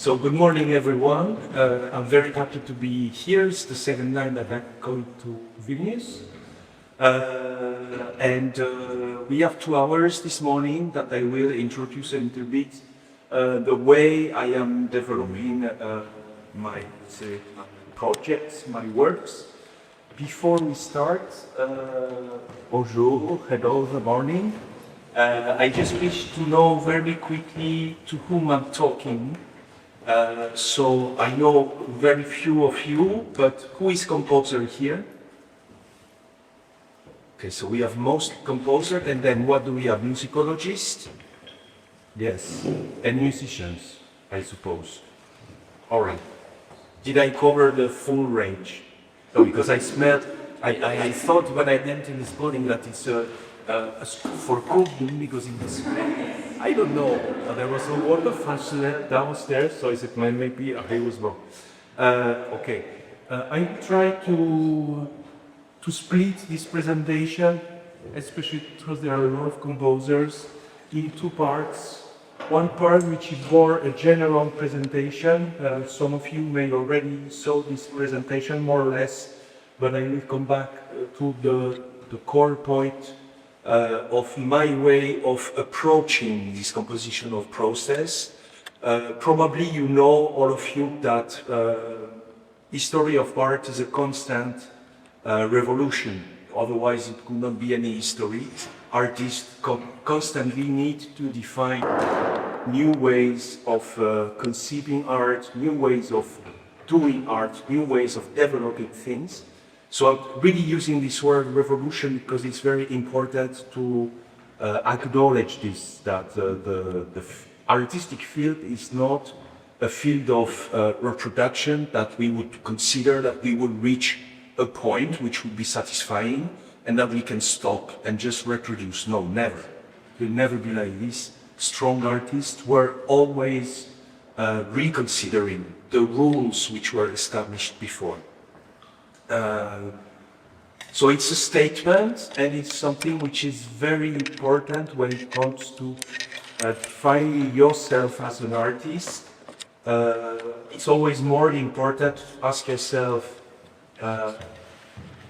So good morning, everyone. I'm very happy to be here. It's the second time that I'm going to Vilnius. We have 2 hours this morning that I will introduce a little bit the way I am developing my projects, my works. Before we start, bonjour, hello, good morning. I just wish to know very quickly to whom I'm talking. So I know very few of you, but who is composer here? Okay, so we have most composer, and then what do we have? Musicologists? Yes, and musicians, I suppose. All right. Did I cover the full range? No, because I smelled, I thought when I entered this building that it's for cooking, because in this, I don't know, there was a water faucet downstairs, so I said maybe I was wrong. Okay, I try to split this presentation, especially because there are a lot of composers, in 2 parts. One part which is more a general presentation. Some of you may already saw this presentation more or less, but I will come back to the core point of my way of approaching this compositional process. Probably you know, all of you, that history of art is a constant revolution. Otherwise it could not be any history. Artists constantly need to define new ways of conceiving art, new ways of doing art, new ways of developing things. So I'm really using this word revolution because it's very important to acknowledge this, that the artistic field is not a field of reproduction that we would consider that we would reach a point which would be satisfying and that we can stop and just reproduce. No, never. It will never be like this. Strong artists were always reconsidering the rules which were established before. So it's a statement, and it's something which is very important when it comes to defining yourself as an artist. It's always more important to ask yourself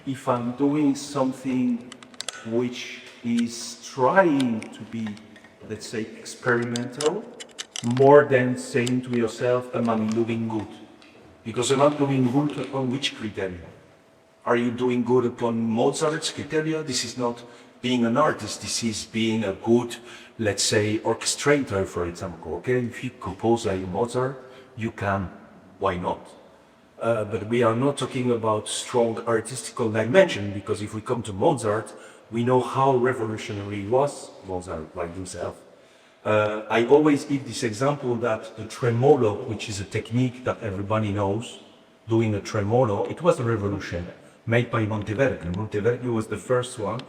if I'm doing something which is trying to be, let's say, experimental, more than saying to yourself, am I doing good? Because am I doing good upon which criteria? Are you doing good upon Mozart's criteria? This is not being an artist, this is being a good, let's say, orchestrator, for example. Okay, if you compose like Mozart, you can, why not? But we are not talking about strong artistical dimension, because if we come to Mozart, we know how revolutionary was Mozart by himself. I always give this example that the tremolo, which is a technique that everybody knows, doing a tremolo, it was a revolution made by Monteverdi. Monteverdi was the first one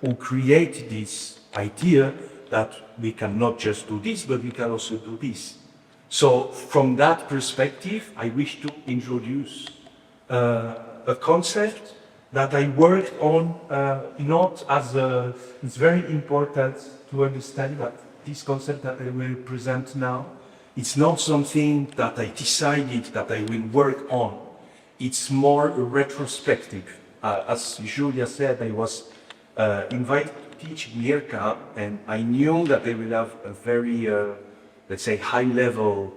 who created this idea that we cannot just do this, but we can also do this. So from that perspective, I wish to introduce a concept that I worked on, not as a, it's very important to understand that this concept that I will present now, it's not something that I decided that I will work on. It's more retrospective. As Julia said, I was invited to teach Mirka, and I knew that they will have a very, let's say, high-level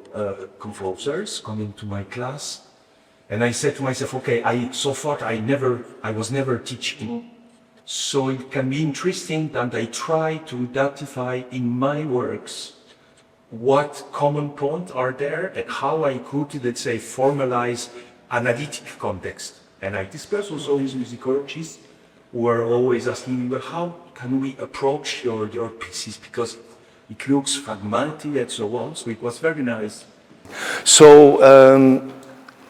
composers coming to my class. And I said to myself, okay, so far I was never teaching. So it can be interesting that I try to identify in my works what common points are there and how I could, let's say, formalize analytic context. And I discuss also with musicologists who are always asking me, well, how can we approach your pieces? Because it looks fragmented and so on. So it was very nice. So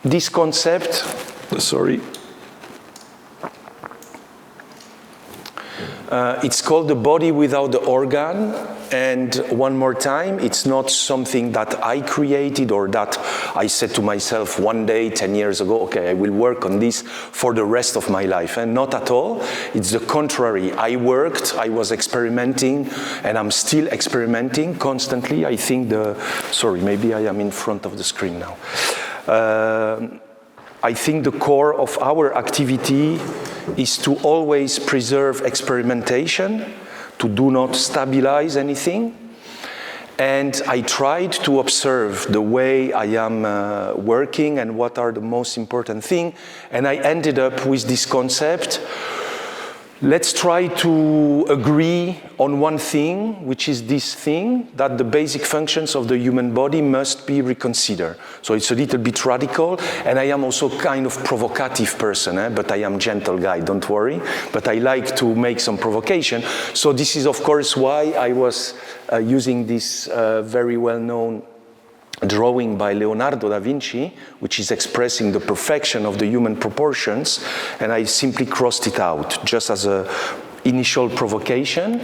this concept, sorry. It's called The Body Without the Organ, and one more time, it's not something that I created or that I said to myself one day, 10 years ago, okay, I will work on this for the rest of my life, and not at all. It's the contrary. I was experimenting, and I'm still experimenting constantly. I think sorry, maybe I am in front of the screen now. I think the core of our activity is to always preserve experimentation, to do not stabilize anything. And I tried to observe the way I am working and what are the most important things. And I ended up with this concept. Let's try to agree on one thing, which is this thing, that the basic functions of the human body must be reconsidered. So it's a little bit radical, and I am also kind of provocative person, but I am gentle guy, don't worry. But I like to make some provocation. So this is, of course, why I was using this very well-known drawing by Leonardo da Vinci, which is expressing the perfection of the human proportions, and I simply crossed it out, just as an initial provocation.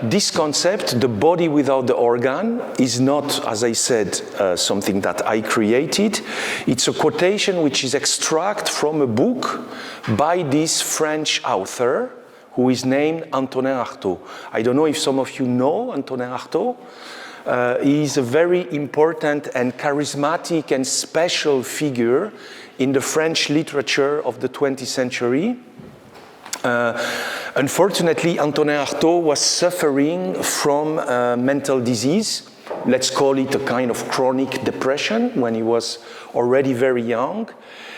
This concept, the body without the organ, is not, as I said, something that I created. It's a quotation which is extracted from a book by this French author, who is named Antonin Artaud. I don't know if some of you know Antonin Artaud. He is a very important and charismatic and special figure in the French literature of the 20th century. Unfortunately, Antonin Artaud was suffering from mental disease. Let's call it a kind of chronic depression when he was already very young.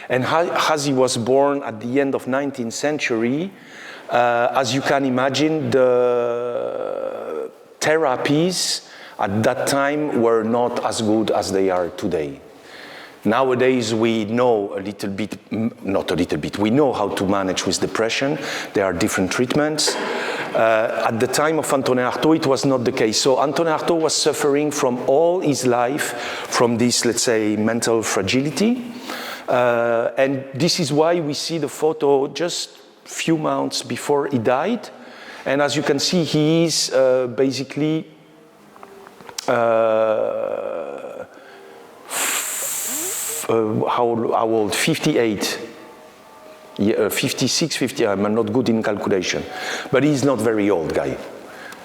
And as he was born at the end of 19th century, as you can imagine, the therapies at that time were not as good as they are today. Nowadays we know a little bit, not a little bit, we know how to manage with depression. There are different treatments. At the time of Antonin Artaud, it was not the case. So Antonin Artaud was suffering from all his life from this, let's say, mental fragility. And this is why we see the photo just a few months before he died. And as you can see, he is basically how old? 58. 56, 50, I'm not good in calculation. But he's not very old guy.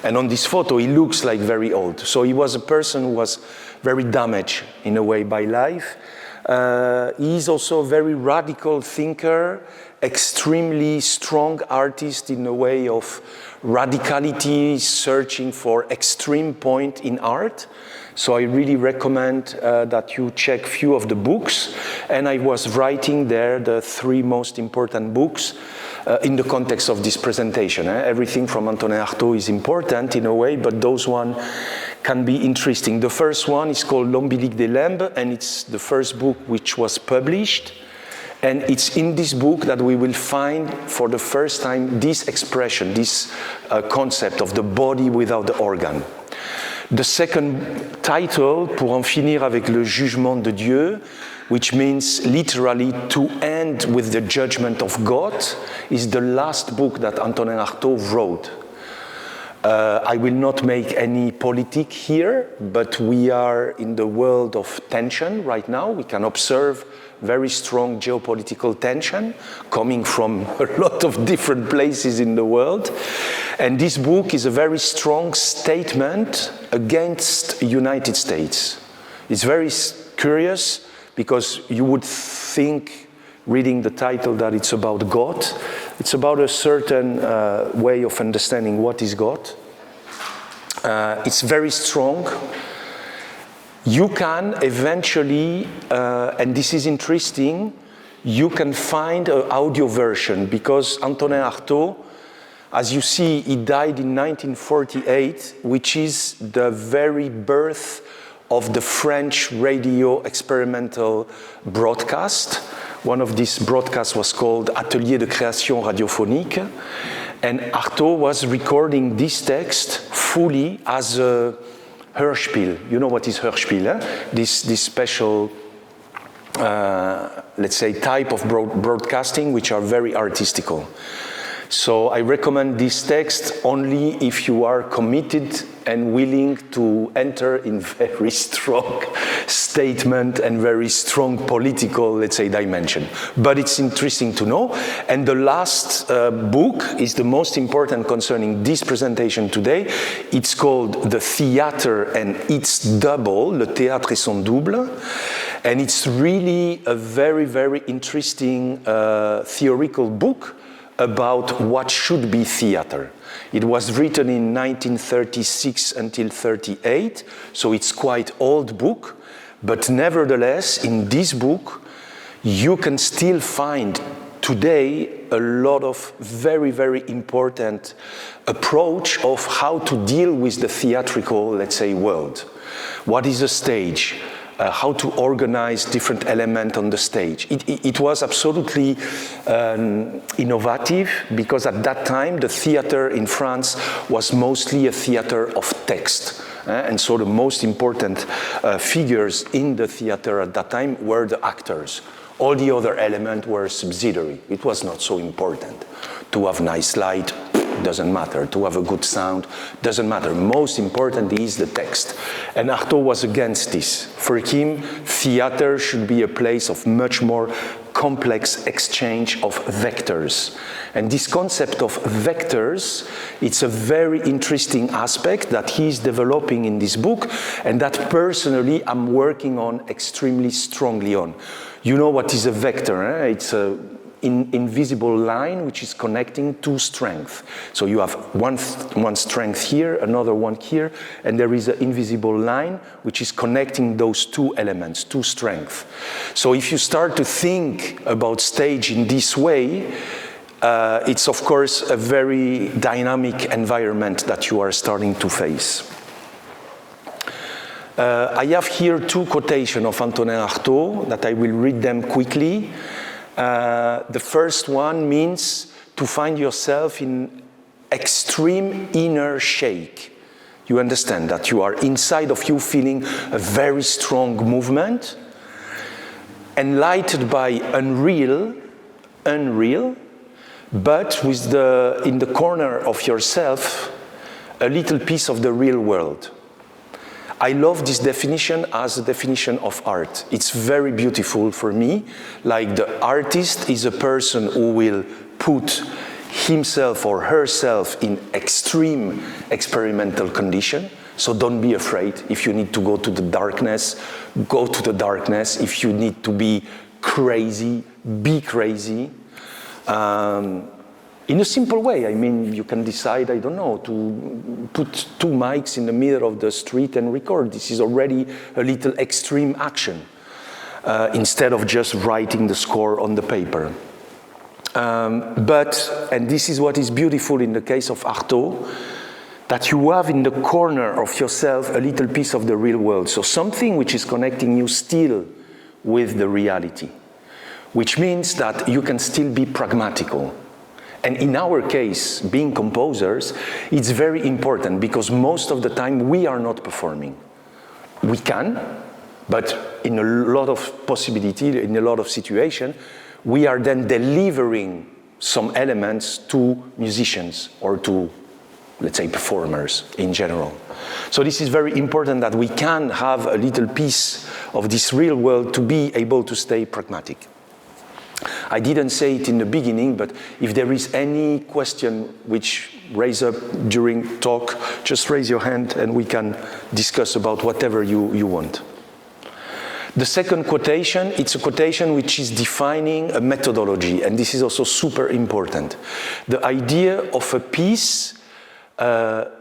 And on this photo, he looks like very old. So he was a person who was very damaged in a way by life. He is also a very radical thinker, extremely strong artist in a way of radicality, searching for extreme point in art. So I really recommend that you check few of the books. And I was writing there the 3 most important books in the context of this presentation. Everything from Antonin Artaud is important in a way, but those one can be interesting. The first one is called L'Ombilique des Limbes, and it's the first book which was published. And it's in this book that we will find for the first time this expression, this concept of the body without the organ. The second title, Pour en finir avec le jugement de Dieu, which means literally to end with the judgment of God, is the last book that Antonin Artaud wrote. I will not make any politic here, but we are in the world of tension right now. We can observe very strong geopolitical tension coming from a lot of different places in the world. And this book is a very strong statement against the United States. It's very curious because you would think, reading the title, that it's about God. It's about a certain way of understanding what is God. It's very strong. You can eventually, and this is interesting, you can find an audio version because Antonin Artaud, as you see, he died in 1948, which is the very birth of the French radio experimental broadcast. One of these broadcasts was called Atelier de création radiophonique. And Artaud was recording this text fully as a Hörspiel. You know what is Hörspiel? This special, let's say, type of broadcasting which are very artistical. So I recommend this text only if you are committed and willing to enter in very strong statement and very strong political, let's say, dimension. But it's interesting to know. And the last book is the most important concerning this presentation today. It's called The Theater and Its Double, Le Théâtre et son Double. And it's really a very, very interesting theoretical book about what should be theater. It was written in 1936 until 38, so it's quite old book, but nevertheless, in this book, you can still find today a lot of very, very important approach of how to deal with the theatrical, let's say, world. What is a stage? How to organize different elements on the stage. It was absolutely innovative because at that time the theater in France was mostly a theater of text. And so the most important figures in the theater at that time were the actors. All the other elements were subsidiary. It was not so important. To have nice light, doesn't matter. To have a good sound, doesn't matter. Most important is the text. And Artaud was against this. For him, theater should be a place of much more complex exchange of vectors. And this concept of vectors, it's a very interesting aspect that he's developing in this book and that personally I'm working on extremely strongly on. You know what is a vector? Eh? It's a invisible line which is connecting two strengths. So you have one strength here, another one here, and there is an invisible line which is connecting those two elements, two strengths. So if you start to think about stage in this way, it's of course a very dynamic environment that you are starting to face. I have here two quotations of Antonin Artaud that I will read them quickly. The first one means to find yourself in extreme inner shake. You understand that you are inside of you feeling a very strong movement, enlightened by unreal, but with in the corner of yourself, a little piece of the real world. I love this definition as a definition of art. It's very beautiful for me. Like the artist is a person who will put himself or herself in extreme experimental condition. So don't be afraid. If you need to go to the darkness, go to the darkness. If you need to be crazy, be crazy. In a simple way, I mean, you can decide, I don't know, to put two mics in the middle of the street and record. This is already a little extreme action, instead of just writing the score on the paper. And this is what is beautiful in the case of Artaud, that you have in the corner of yourself a little piece of the real world. So something which is connecting you still with the reality, which means that you can still be pragmatical. And in our case, being composers, it's very important because most of the time we are not performing. We can, but in a lot of possibility, in a lot of situations, we are then delivering some elements to musicians or to, let's say, performers in general. So this is very important that we can have a little piece of this real world to be able to stay pragmatic. I didn't say it in the beginning, but if there is any question which raise up during talk, just raise your hand and we can discuss about whatever you want. The second quotation, it's a quotation which is defining a methodology, and this is also super important. The idea of a piece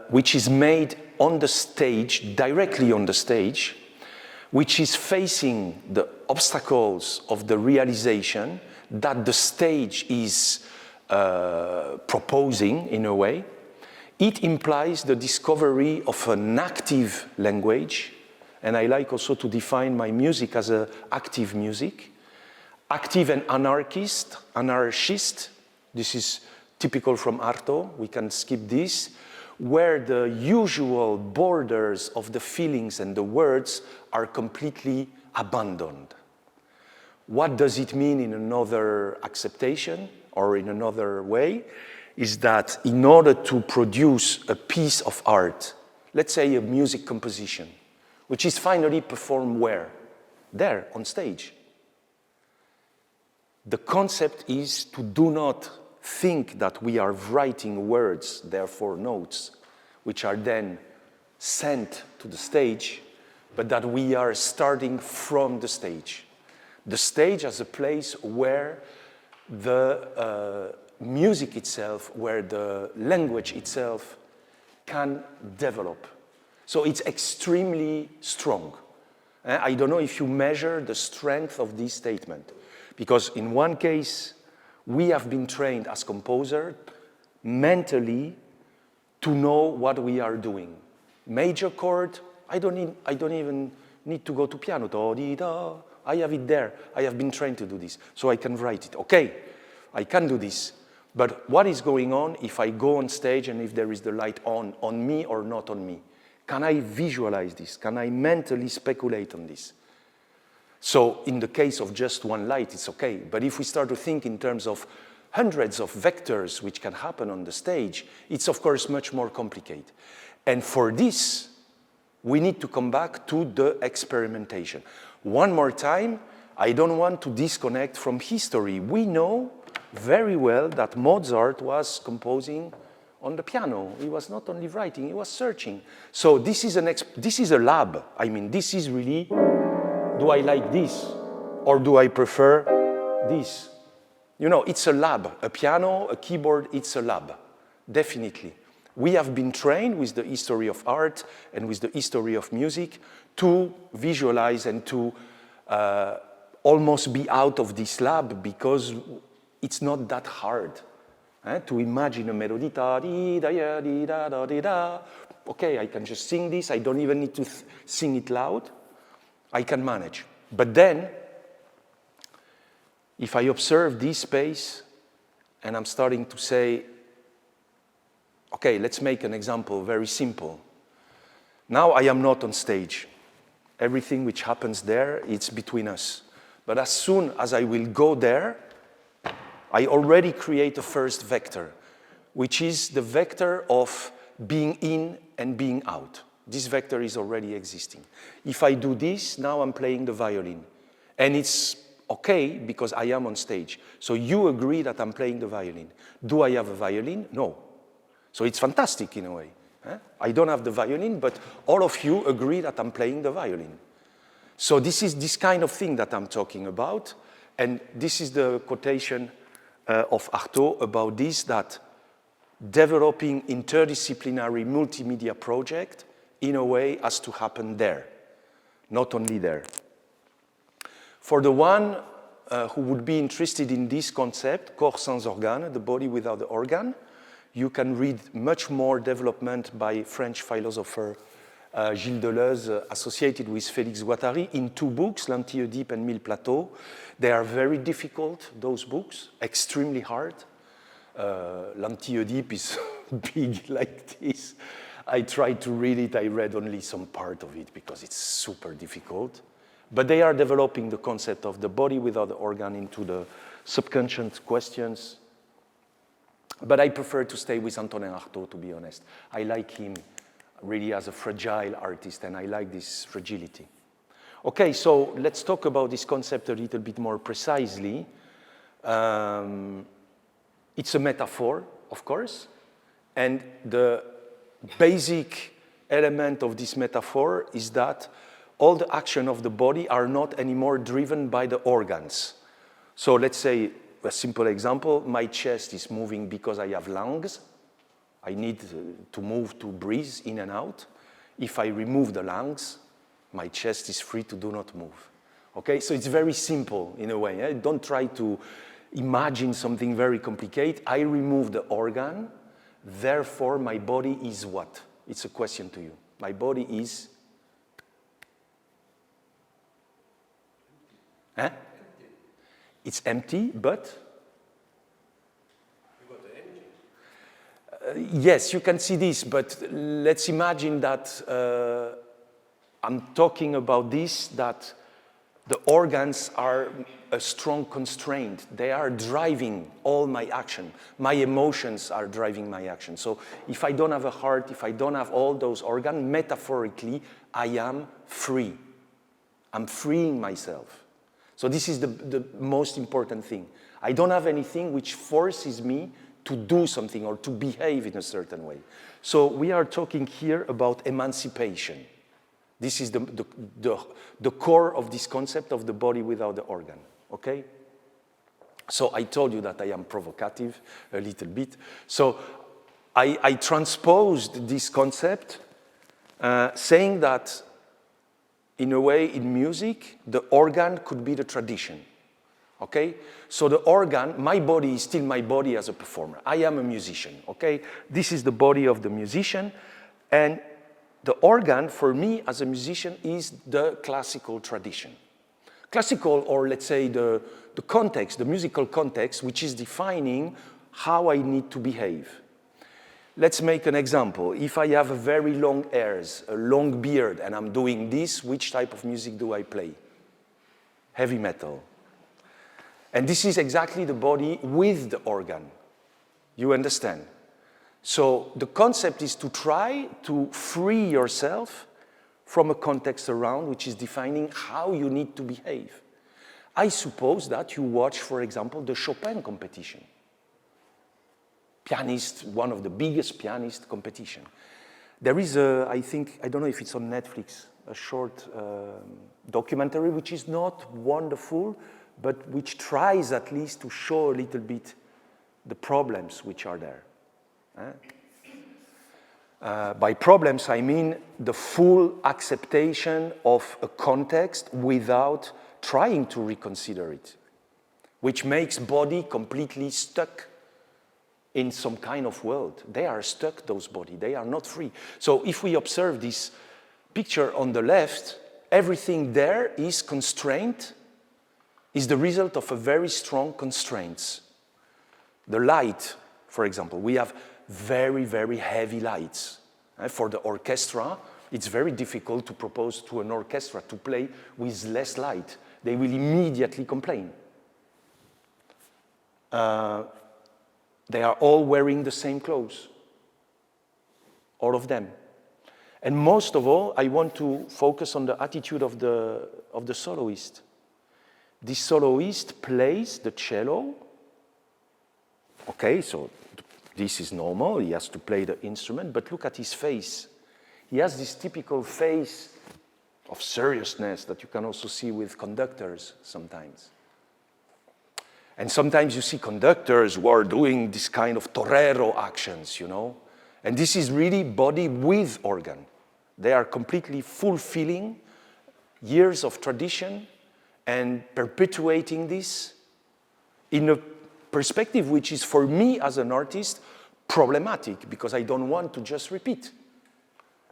which is made on the stage, directly on the stage, which is facing the obstacles of the realization that the stage is proposing in a way. It implies the discovery of an active language, and I like also to define my music as an active music. Active and anarchist, this is typical from Artaud, we can skip this, where the usual borders of the feelings and the words are completely abandoned. What does it mean in another acceptation or in another way? is that in order to produce a piece of art, let's say a music composition, which is finally performed where? There, on stage. The concept is to do not think that we are writing words, therefore notes, which are then sent to the stage, but that we are starting from the stage. The stage as a place where the music itself, where the language itself can develop. So it's extremely strong. I don't know if you measure the strength of this statement, because in one case, we have been trained as composer mentally to know what we are doing. Major chord, I don't even need to go to piano. Da, di, da. I have it there. I have been trained to do this, so I can write it. Okay, I can do this. But what is going on if I go on stage and if there is the light on me or not on me? Can I visualize this? Can I mentally speculate on this? So in the case of just one light, it's okay. But if we start to think in terms of hundreds of vectors which can happen on the stage, it's of course much more complicated. And for this, we need to come back to the experimentation. One more time, I don't want to disconnect from history. We know very well that Mozart was composing on the piano. He was not only writing, he was searching. So this is a lab. I mean, this is really, do I like this? Or do I prefer this? You know, it's a lab. A piano, a keyboard, it's a lab. Definitely. We have been trained with the history of art and with the history of music to visualize and to almost be out of this lab because it's not that hard to imagine a melody. Okay, I can just sing this. I don't even need to sing it loud. I can manage. But then, if I observe this space and I'm starting to say, okay, let's make an example, very simple. Now I am not on stage. Everything which happens there, it's between us. But as soon as I will go there, I already create a first vector, which is the vector of being in and being out. This vector is already existing. If I do this, now I'm playing the violin. And it's okay because I am on stage. So you agree that I'm playing the violin. Do I have a violin? No. So it's fantastic in a way. I don't have the violin, but all of you agree that I'm playing the violin. So this is this kind of thing that I'm talking about. And this is the quotation of Artaud about this, that developing interdisciplinary multimedia project in a way has to happen there, not only there. For the one who would be interested in this concept, corps sans organe, the body without the organ, you can read much more development by French philosopher Gilles Deleuze, associated with Félix Guattari, in two books, L'Anti-Oedipe and Mille Plateaux. They are very difficult, those books, extremely hard. L'Anti-Oedipe is big like this. I tried to read it, I read only some part of it because it's super difficult. But they are developing the concept of the body without the organ into the subconscious questions. But I prefer to stay with Antonin Artaud, to be honest. I like him really as a fragile artist, and I like this fragility. Okay, so let's talk about this concept a little bit more precisely. It's a metaphor, of course, and the basic element of this metaphor is that all the action of the body are not anymore driven by the organs. So let's say, a simple example, my chest is moving because I have lungs. I need to move to breathe in and out. If I remove the lungs, my chest is free to do not move. Okay, so it's very simple in a way. Eh? Don't try to imagine something very complicated. I remove the organ, therefore my body is what? It's a question to you. My body is... Eh? It's empty, but... Yes, you can see this, but let's imagine that I'm talking about this, that The organs are a strong constraint. They are driving all my action. My emotions are driving my action. So if I don't have a heart, if I don't have all those organs, metaphorically, I am free. I'm freeing myself. So this is the most important thing. I don't have anything which forces me to do something or to behave in a certain way. So we are talking here about emancipation. This is the core of this concept of the body without the organ, okay? So I told you that I am provocative a little bit. So I transposed this concept saying that in a way in music, the organ could be the tradition, okay? So the organ, my body is still my body as a performer. I am a musician, okay? This is the body of the musician, and the organ, for me, as a musician, is the classical tradition. Classical, or let's say the context, the musical context, which is defining how I need to behave. Let's make an example. If I have a very long hairs, a long beard, and I'm doing this, which type of music do I play? Heavy metal. And this is exactly the body with the organ. You understand? So the concept is to try to free yourself from a context around which is defining how you need to behave. I suppose that you watch, for example, the Chopin competition. Pianist, one of the biggest pianist competition. There is I don't know if it's on Netflix, a short documentary which is not wonderful, but which tries at least to show a little bit the problems which are there. By problems, I mean the full acceptation of a context without trying to reconsider it, which makes body completely stuck in some kind of world. They are stuck, those bodies. They are not free. So if we observe this picture on the left, everything there is constraint, is the result of a very strong constraints. The light, for example, we have very, very heavy lights. For the orchestra, it's very difficult to propose to an orchestra to play with less light. They will immediately complain. They are all wearing the same clothes, all of them. And most of all, I want to focus on the attitude of the soloist. This soloist plays the cello. Okay, so this is normal, he has to play the instrument, but look at his face. He has this typical face of seriousness that you can also see with conductors sometimes. And sometimes you see conductors who are doing this kind of torero actions, you know. And this is really body with organ. They are completely fulfilling years of tradition and perpetuating this in a perspective which is, for me as an artist, problematic, because I don't want to just repeat.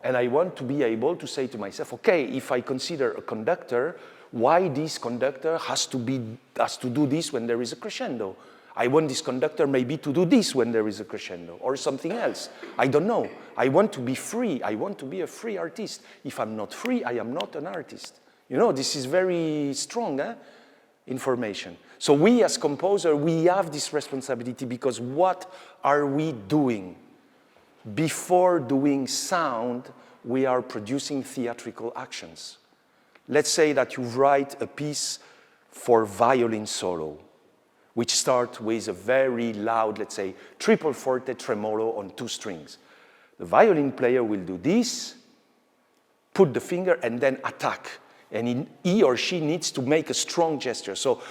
And I want to be able to say to myself, okay, if I consider a conductor, why this conductor has to do this when there is a crescendo? I want this conductor maybe to do this when there is a crescendo, or something else. I don't know. I want to be free. I want to be a free artist. If I'm not free, I am not an artist. You know, this is very strong information. So we as composer, we have this responsibility, because what are we doing? Before doing sound, we are producing theatrical actions. Let's say that you write a piece for violin solo, which starts with a very loud, let's say, triple forte tremolo on 2 strings. The violin player will do this, put the finger, and then attack. And he or she needs to make a strong gesture. So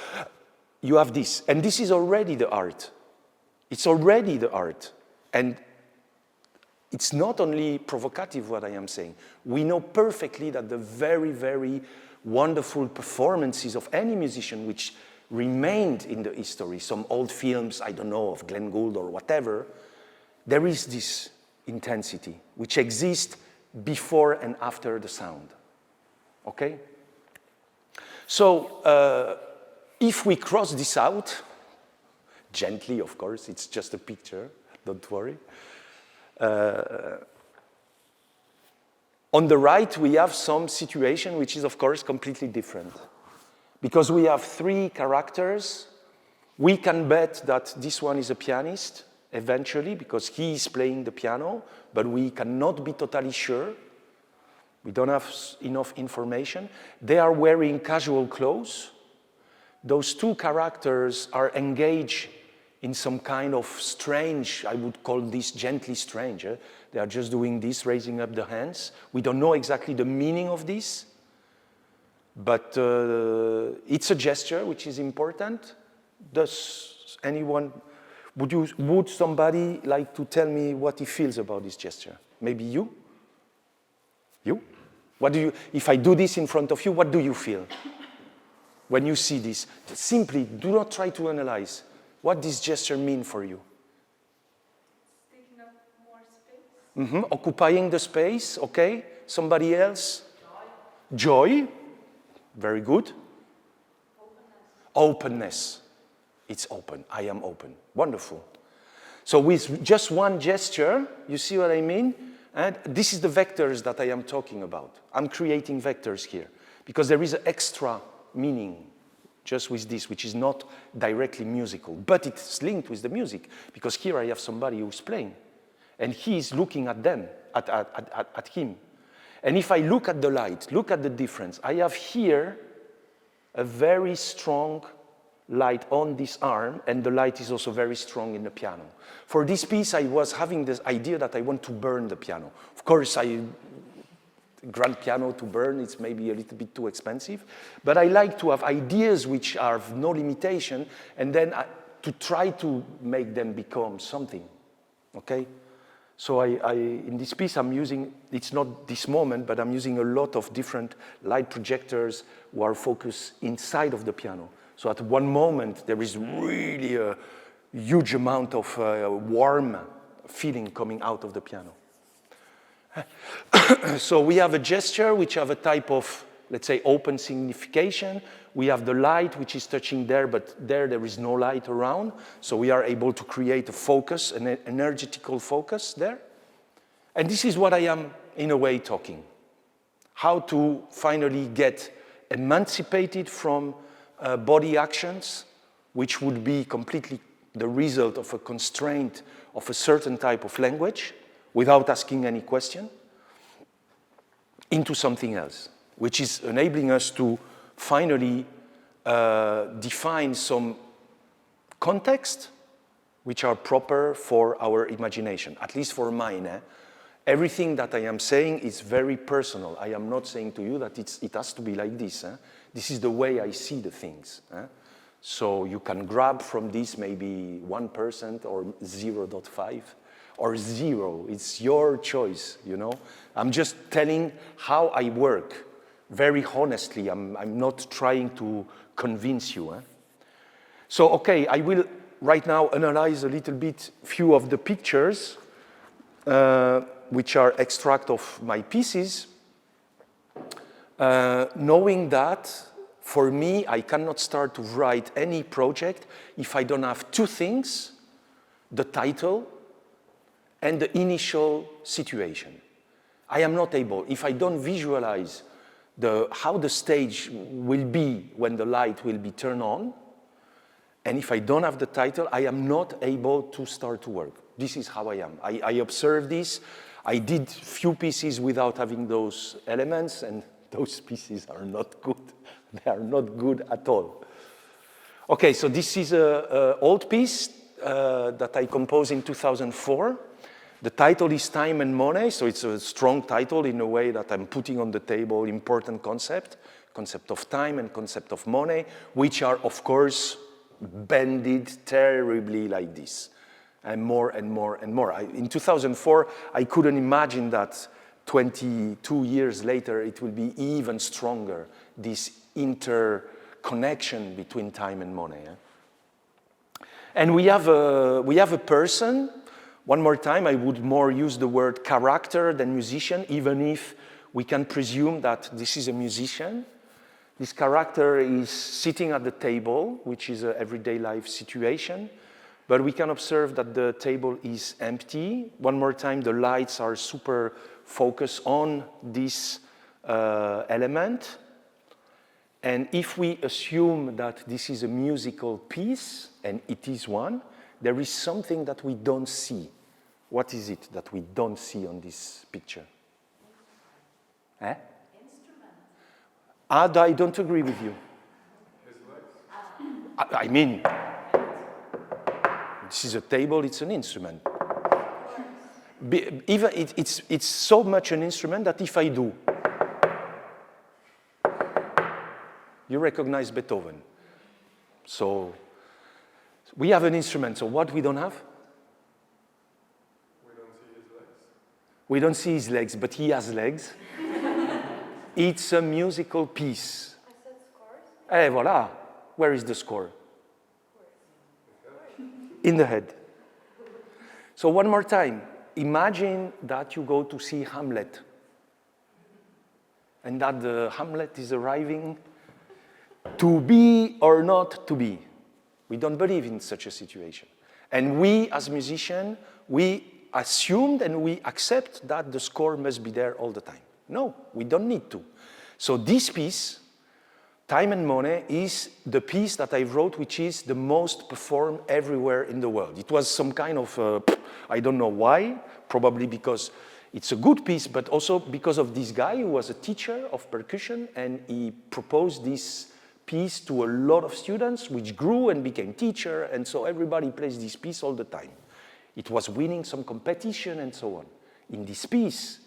you have this. And this is already the art. It's already the art. And it's not only provocative what I am saying. We know perfectly that the very, very wonderful performances of any musician which remained in the history, some old films, I don't know, of Glenn Gould or whatever, there is this intensity which exists before and after the sound. Okay? So if we cross this out, gently of course, it's just a picture, don't worry. On the right, we have some situation which is, of course, completely different. Because we have 3 characters, we can bet that this one is a pianist eventually because he is playing the piano, but we cannot be totally sure. We don't have enough information. They are wearing casual clothes. Those 2 characters are engaged in some kind of strange, I would call this gently strange. They are just doing this, raising up the hands. We don't know exactly the meaning of this, but it's a gesture which is important. Does anyone, would somebody like to tell me what he feels about this gesture? Maybe you? You? What do you, if I do this in front of you, what do you feel when you see this? Simply, do not try to analyze. What does this gesture mean for you? Taking up more space. Occupying the space, okay. Somebody else? Joy. Very good. Openness. It's open. I am open. Wonderful. So with just one gesture, you see what I mean? And this is the vectors that I am talking about. I'm creating vectors here because there is an extra meaning just with this, which is not directly musical, but it's linked with the music because here I have somebody who's playing and he is looking at them, at him. And if I look at the light, look at the difference. I have here a very strong light on this arm, and the light is also very strong in the piano. For this piece, I was having this idea that I want to burn the piano. Of course, grand piano to burn, it's maybe a little bit too expensive, but I like to have ideas which have no limitation, and then to try to make them become something, okay? So in this piece, I'm using, it's not this moment, but I'm using a lot of different light projectors who are focused inside of the piano. So at one moment, there is really a huge amount of warm feeling coming out of the piano. So we have a gesture which have a type of, let's say, open signification. We have the light which is touching there, but there is no light around. So we are able to create a focus, an energetical focus there. And this is what I am, in a way, talking. How to finally get emancipated from body actions, which would be completely the result of a constraint of a certain type of language, without asking any question, into something else, which is enabling us to finally define some context which are proper for our imagination, at least for mine. Everything that I am saying is very personal. I am not saying to you that it has to be like this. This is the way I see the things. So you can grab from this maybe 1% or 0.5 or 0. It's your choice, you know. I'm just telling how I work. Very honestly, I'm not trying to convince you. So, okay, I will right now analyze a little bit few of the pictures which are extract of my pieces, knowing that for me, I cannot start to write any project if I don't have 2 things, the title and the initial situation. I am not able, if I don't visualize how the stage will be when the light will be turned on, and if I don't have the title, I am not able to start to work. This is how I am. I observe this. I did few pieces without having those elements, and those pieces are not good. They are not good at all. Okay, so this is an old piece that I composed in 2004. The title is Time and Money, so it's a strong title in a way that I'm putting on the table important concept of time and concept of money, which are, of course, bended terribly like this, and more and more and more. In 2004, I couldn't imagine that 22 years later, it will be even stronger, this interconnection between time and money. And we have a person. One more time, I would more use the word character than musician, even if we can presume that this is a musician. This character is sitting at the table, which is an everyday life situation, but we can observe that the table is empty. One more time, the lights are super focused on this element. And if we assume that this is a musical piece, and it is one, there is something that we don't see. What is it that we don't see on this picture? Eh? I don't agree with you. I mean, this is a table, it's an instrument. Even it's so much an instrument that if I do, you recognize Beethoven. So we have an instrument, so what we don't have? We don't see his legs. We don't see his legs, but he has legs. It's a musical piece. I said scores. Eh, voilà. Where is the score? In the head. So one more time. Imagine that you go to see Hamlet. And that the Hamlet is arriving to be or not to be. We don't believe in such a situation. And we, as musicians, we assumed and we accept that the score must be there all the time. No, we don't need to. So this piece, Time and Money, is the piece that I wrote, which is the most performed everywhere in the world. It was some kind of, I don't know why, probably because it's a good piece, but also because of this guy who was a teacher of percussion, and he proposed this piece to a lot of students, which grew and became teacher, and so everybody plays this piece all the time. It was winning some competition and so on. In this piece,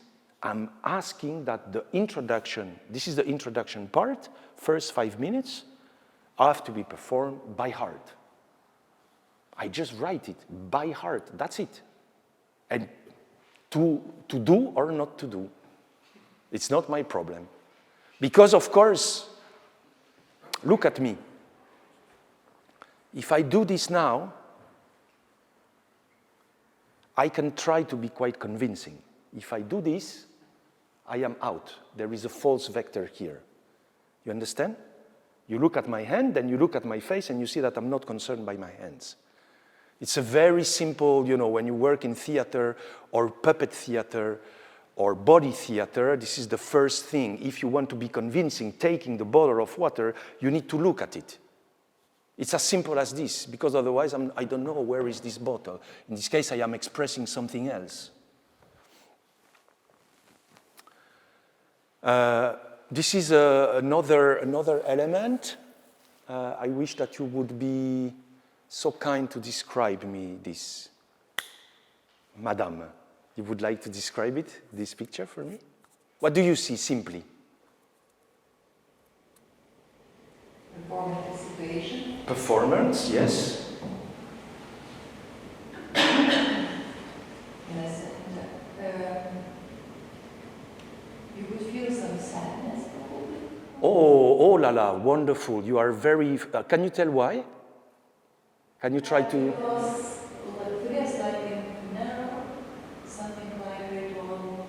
I'm asking that the introduction, this is the introduction part, first 5 minutes, have to be performed by heart. I just write it by heart, that's it. And to do or not to do, it's not my problem. Because of course, look at me. If I do this now, I can try to be quite convincing. If I do this, I am out. There is a false vector here. You understand? You look at my hand, then you look at my face, and you see that I'm not concerned by my hands. It's a very simple, when you work in theater or puppet theater or body theater, this is the first thing. If you want to be convincing, taking the bottle of water, you need to look at it. It's as simple as this, because otherwise I don't know where is this bottle. In this case, I am expressing something else. This is another element. I wish that you would be so kind to describe me this. Madame, you would like to describe it, this picture for me? What do you see, simply? Performance situation. Performance, yes. Yes, and you could feel some sadness probably. Oh la la, wonderful. You are very, can you tell why? Can you try to? Because yes, like in narrow, something like ritual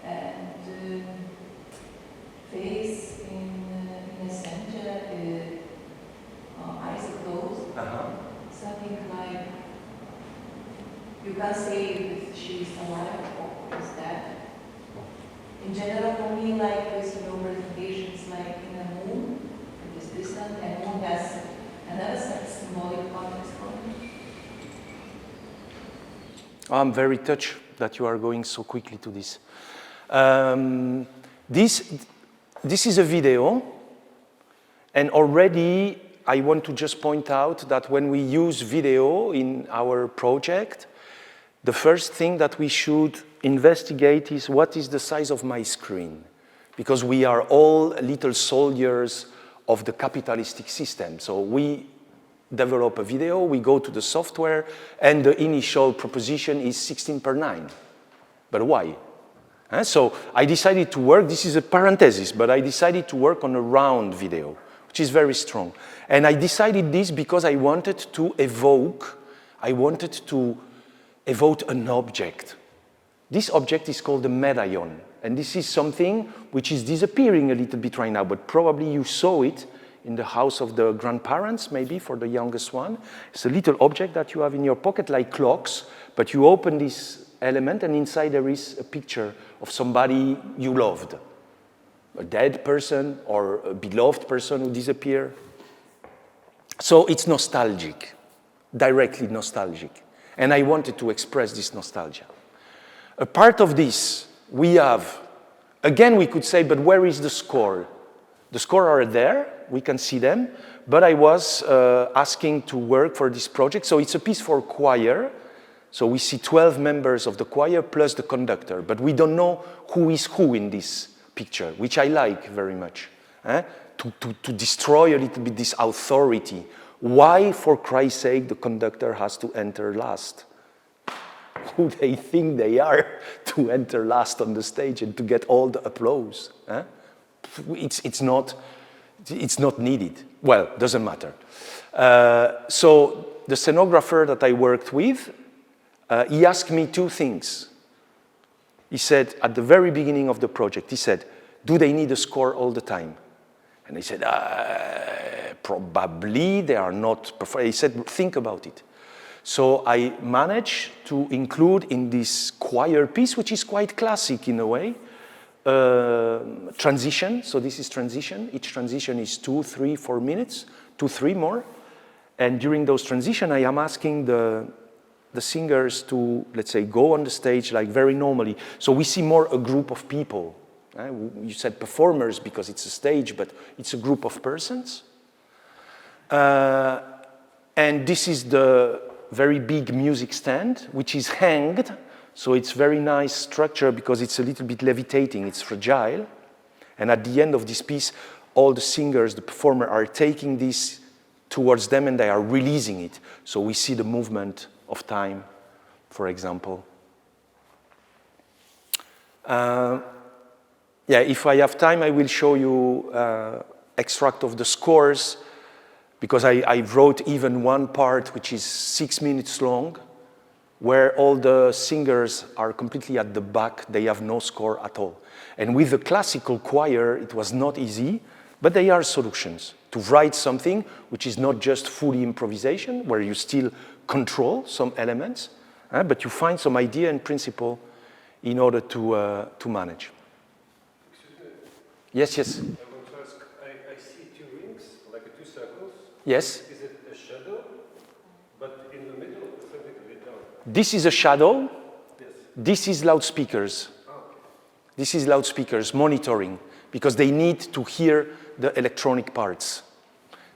and face in the center, eyes closed. Something like you can't say if she's alive or is dead. In general, for me, like this, presentations like in the moon, it is distant, and moon has another symbolic context for me. I'm very touched that you are going so quickly to this. This is a video, and already I want to just point out that when we use video in our project, the first thing that we should investigate is what is the size of my screen, because we are all little soldiers of the capitalistic system. So we develop a video, we go to the software, and the initial proposition is 16:9. But why? So I decided to work, this is a parenthesis, but I decided to work on a round video, which is very strong. And I decided this because I wanted to evoke an object. This object is called the medallion, and this is something which is disappearing a little bit right now, but probably you saw it in the house of the grandparents, maybe for the youngest one. It's a little object that you have in your pocket like clocks, but you open this element and inside there is a picture of somebody you loved. a dead person or a beloved person who disappeared. So it's nostalgic, directly nostalgic. And I wanted to express this nostalgia. A part of this, we have, again we could say, but where is the score? The score are there, we can see them, but I was asking to work for this project. So it's a piece for choir. So we see 12 members of the choir plus the conductor, but we don't know who is who in this picture, which I like very much. To destroy a little bit this authority. Why, for Christ's sake, the conductor has to enter last? Who they think they are to enter last on the stage and to get all the applause? It's not needed. Well, doesn't matter. So the scenographer that I worked with, he asked me two things. He said, at the very beginning of the project, he said, do they need a score all the time? And I said, probably they are not. He said, think about it. So I managed to include in this choir piece, which is quite classic in a way, transition. So this is transition. Each transition is 2, 3, 4 minutes, 2, 3 more. And during those transitions, I am asking the singers to, let's say, go on the stage like very normally. So we see more a group of people. You said performers because it's a stage, but it's a group of persons. And this is the very big music stand, which is hanged. So it's very nice structure because it's a little bit levitating, it's fragile. And at the end of this piece, all the singers, the performer are taking this towards them and they are releasing it. So we see the movement of time, for example. Yeah, if I have time, I will show you extract of the scores, because I wrote even one part which is 6 minutes long, where all the singers are completely at the back, they have no score at all. And with the classical choir, it was not easy, but there are solutions to write something which is not just fully improvisation, where you still control some elements, but you find some idea and principle in order to manage. Yes, yes. I want to ask, I see 2 rings, like 2 circles. Yes. Is it a shadow? But in the middle, something a bit down. This is a shadow. Yes. This is loudspeakers. Oh, okay. This is loudspeakers monitoring, because they need to hear the electronic parts.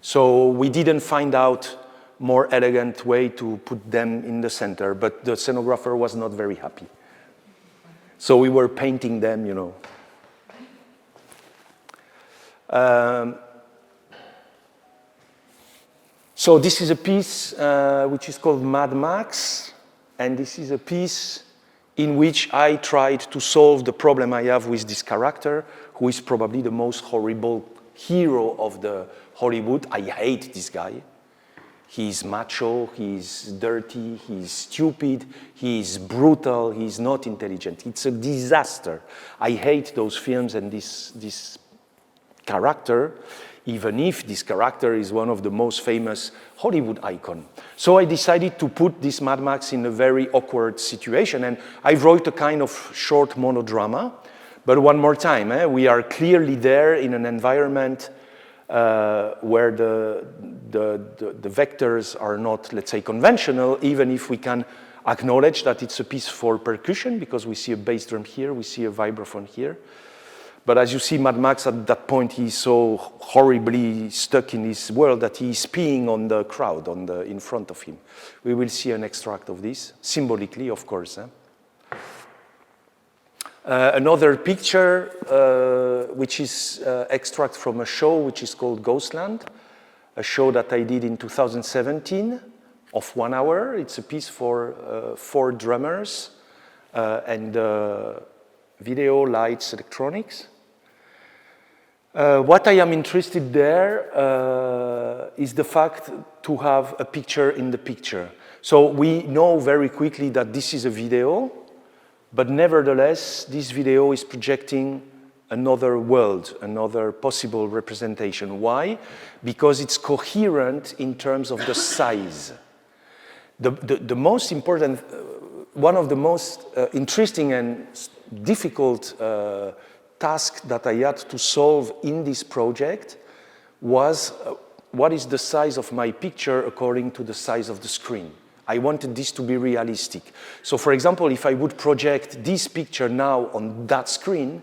So we didn't find out more elegant way to put them in the center, but the scenographer was not very happy. So we were painting them, you know. So this is a piece which is called Mad Max, and this is a piece in which I tried to solve the problem I have with this character, who is probably the most horrible hero of the Hollywood. I hate this guy. He's macho, he's dirty, he's stupid, he's brutal, he's not intelligent. It's a disaster. I hate those films and this character, even if this character is one of the most famous Hollywood icons. So I decided to put this Mad Max in a very awkward situation, and I wrote a kind of short monodrama. But one more time, we are clearly there in an environment where the vectors are not, let's say, conventional, even if we can acknowledge that it's a piece for percussion, because we see a bass drum here, we see a vibraphone here. But as you see, Mad Max at that point, he's so horribly stuck in his world that he's peeing on the crowd in front of him. We will see an extract of this, symbolically, of course. Another picture, which is extract from a show which is called Ghostland, a show that I did in 2017 of 1 hour. It's a piece for 4 drummers and video, lights, electronics. What I am interested there is the fact to have a picture in the picture. So we know very quickly that this is a video, but nevertheless, this video is projecting another world, another possible representation. Why? Because it's coherent in terms of the size. The most important, one of the most interesting and difficult task that I had to solve in this project was what is the size of my picture according to the size of the screen. I wanted this to be realistic. So for example, if I would project this picture now on that screen,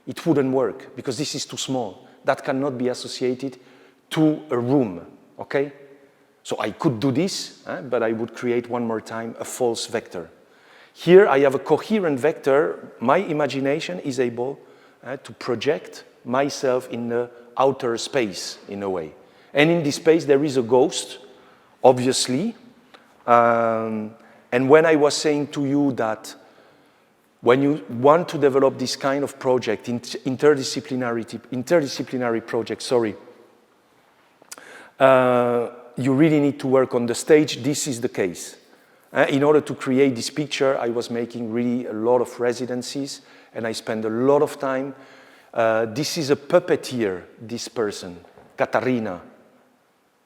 it wouldn't work because this is too small. That cannot be associated to a room, okay? So I could do this, but I would create one more time a false vector. Here I have a coherent vector. My imagination is able to project myself in the outer space in a way. And in this space there is a ghost, obviously. And when I was saying to you that when you want to develop this kind of project, interdisciplinary project, you really need to work on the stage. This is the case. In order to create this picture, I was making really a lot of residencies, and I spent a lot of time. This is a puppeteer, this person, Katarina.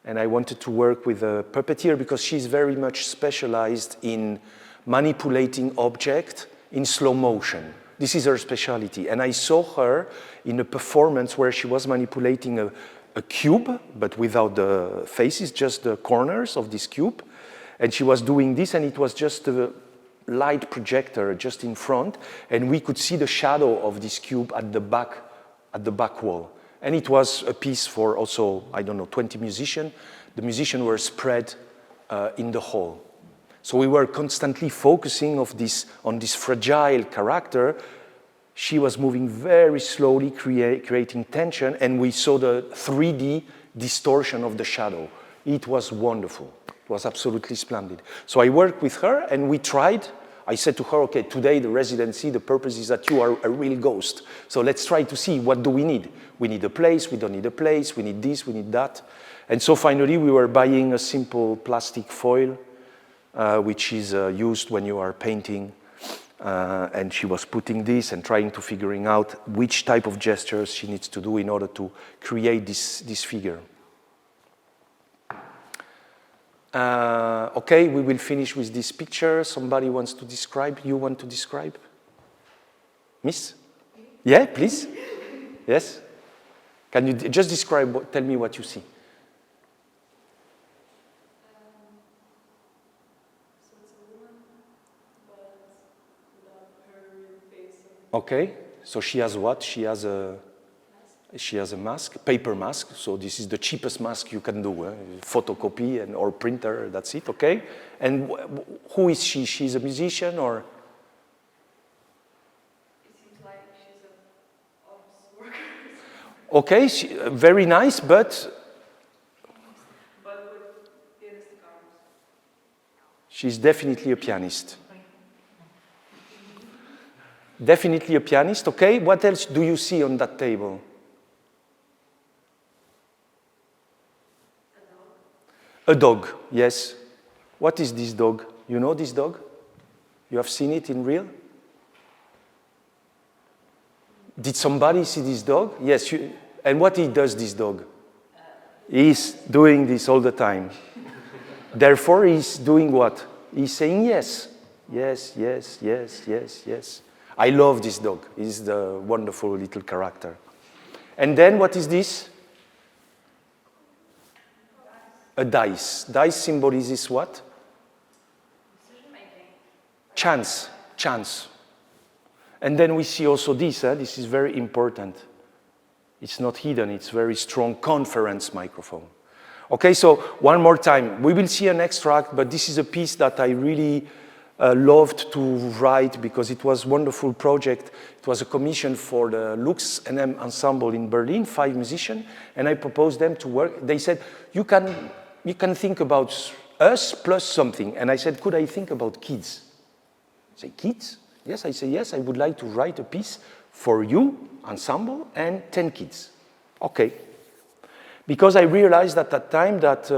And I wanted to work with a puppeteer because she's very much specialized in manipulating objects in slow motion. This is her specialty. And I saw her in a performance where she was manipulating a cube, but without the faces, just the corners of this cube. And she was doing this, and it was just a light projector just in front, and we could see the shadow of this cube at the back wall. And it was a piece for also, I don't know, 20 musicians. The musicians were spread in the hall. So we were constantly focusing on this fragile character. She was moving very slowly, creating tension, and we saw the 3D distortion of the shadow. It was wonderful. It was absolutely splendid. So I worked with her, and we tried. I said to her, okay, today the residency, the purpose is that you are a real ghost. So let's try to see, what do we need? We need a place, we don't need a place, we need this, we need that. And so finally we were buying a simple plastic foil, which is used when you are painting. And she was putting this and trying to figuring out which type of gestures she needs to do in order to create this figure. Okay, we will finish with this picture. Somebody wants to describe? You want to describe? Miss? Yeah, please. Yes? Can you just describe, tell me what you see? So it's a woman, but without her real face. Okay, so she has what? She has a mask, paper mask. So this is the cheapest mask you can do, photocopy or printer, that's it, okay? And who is she? She's a musician or? It seems like she's an office worker. Okay, very nice, but But with pianistic arms. she's definitely a pianist. Definitely a pianist, okay? What else do you see on that table? A dog, yes. What is this dog? You know this dog? You have seen it in real? Did somebody see this dog? Yes. And what does this dog? He's doing this all the time. Therefore, he's doing what? He's saying yes. Yes, yes, yes, yes, yes. I love this dog. He's the wonderful little character. And then what is this? A dice. Dice symbolizes what? Decision making. Chance. Chance. And then we see also this. This is very important. It's not hidden. It's very strong conference microphone. Okay, so one more time. We will see an extract, but this is a piece that I really loved to write because it was a wonderful project. It was a commission for the Lux NM Ensemble in Berlin, 5 musicians, and I proposed them to work. They said, you can think about us plus something. And I said, could I think about kids? I say, kids? Yes, I say, yes, I would like to write a piece for you, ensemble, and 10 kids. Okay. Because I realized at that time that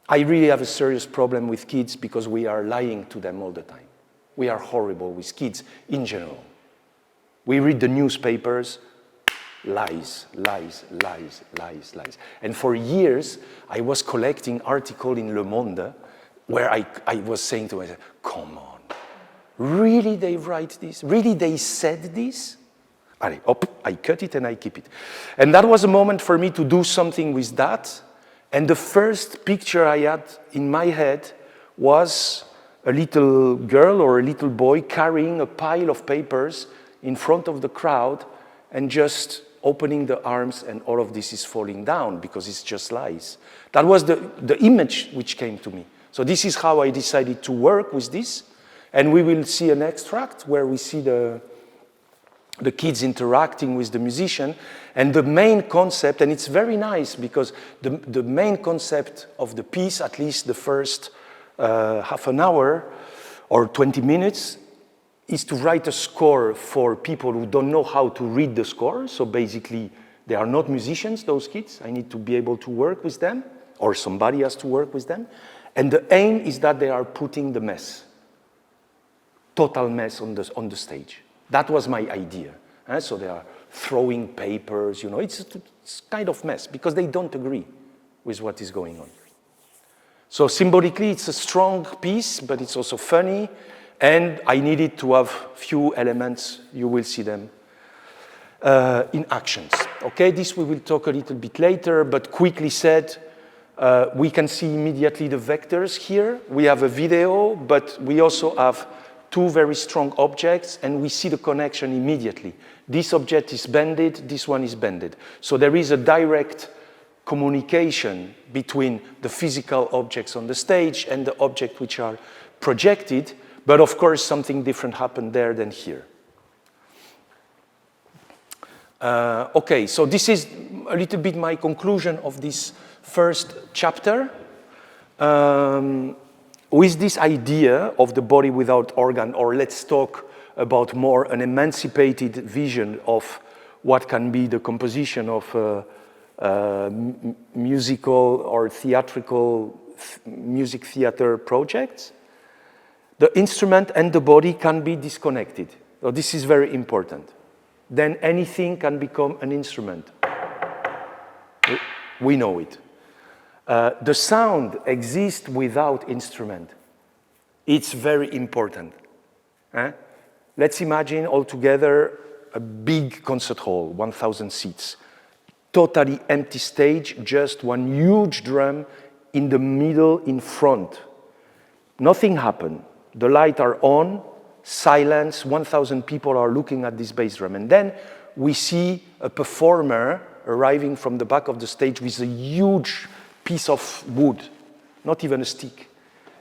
I really have a serious problem with kids because we are lying to them all the time. We are horrible with kids in general. We read the newspapers, lies, lies, lies, lies, lies. And for years, I was collecting articles in Le Monde where I was saying to myself, come on, Really they write this? Really they said this? Allez, hop, I cut it and I keep it. And that was a moment for me to do something with that. And the first picture I had in my head was a little girl or a little boy carrying a pile of papers in front of the crowd and just opening the arms, and all of this is falling down because it's just lies. That was the image which came to me. So this is how I decided to work with this. And we will see an extract where we see the kids interacting with the musician. And the main concept, and it's very nice because the main concept of the piece, at least the first half an hour or 20 minutes, is to write a score for people who don't know how to read the score. So basically, they are not musicians, those kids. I need to be able to work with them, or somebody has to work with them. And the aim is that they are putting the mess, total mess on the stage. That was my idea. So they are throwing papers, it's kind of mess because they don't agree with what is going on. So symbolically, it's a strong piece, but it's also funny. And I needed to have few elements, you will see them, in actions. Okay, this we will talk a little bit later, but quickly said, we can see immediately the vectors here. We have a video, but we also have two very strong objects, and we see the connection immediately. This object is bended, this one is bended. So there is a direct communication between the physical objects on the stage and the objects which are projected, but of course something different happened there than here. Okay, so this is a little bit my conclusion of this first chapter. With this idea of the body without organ, or let's talk about more an emancipated vision of what can be the composition of musical or theatrical music theater projects, the instrument and the body can be disconnected. So this is very important. Then anything can become an instrument. We know it. The sound exists without instrument. It's very important. Let's imagine all together a big concert hall, 1,000 seats. Totally empty stage, just one huge drum in the middle in front. Nothing happened. The lights are on, silence, 1,000 people are looking at this bass drum. And then we see a performer arriving from the back of the stage with a huge piece of wood, not even a stick.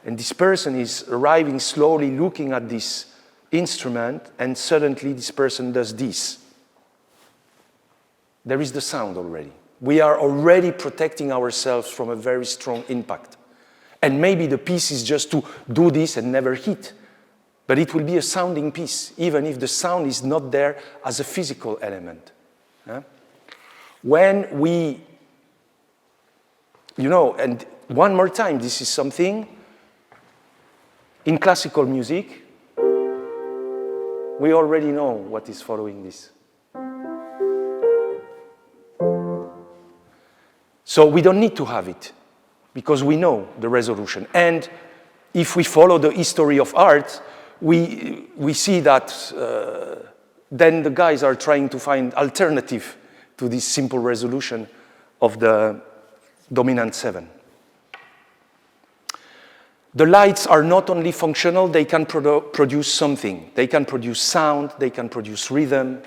And this person is arriving slowly, looking at this instrument, and suddenly this person does this. There is the sound already. We are already protecting ourselves from a very strong impact. And maybe the piece is just to do this and never hit. But it will be a sounding piece, even if the sound is not there as a physical element. When we, and one more time, this is something, in classical music, we already know what is following this. So we don't need to have it, because we know the resolution. And if we follow the history of art, we see that then the guys are trying to find alternative to this simple resolution of the dominant 7. The lights are not only functional, they can produce something. They can produce sound, they can produce rhythm.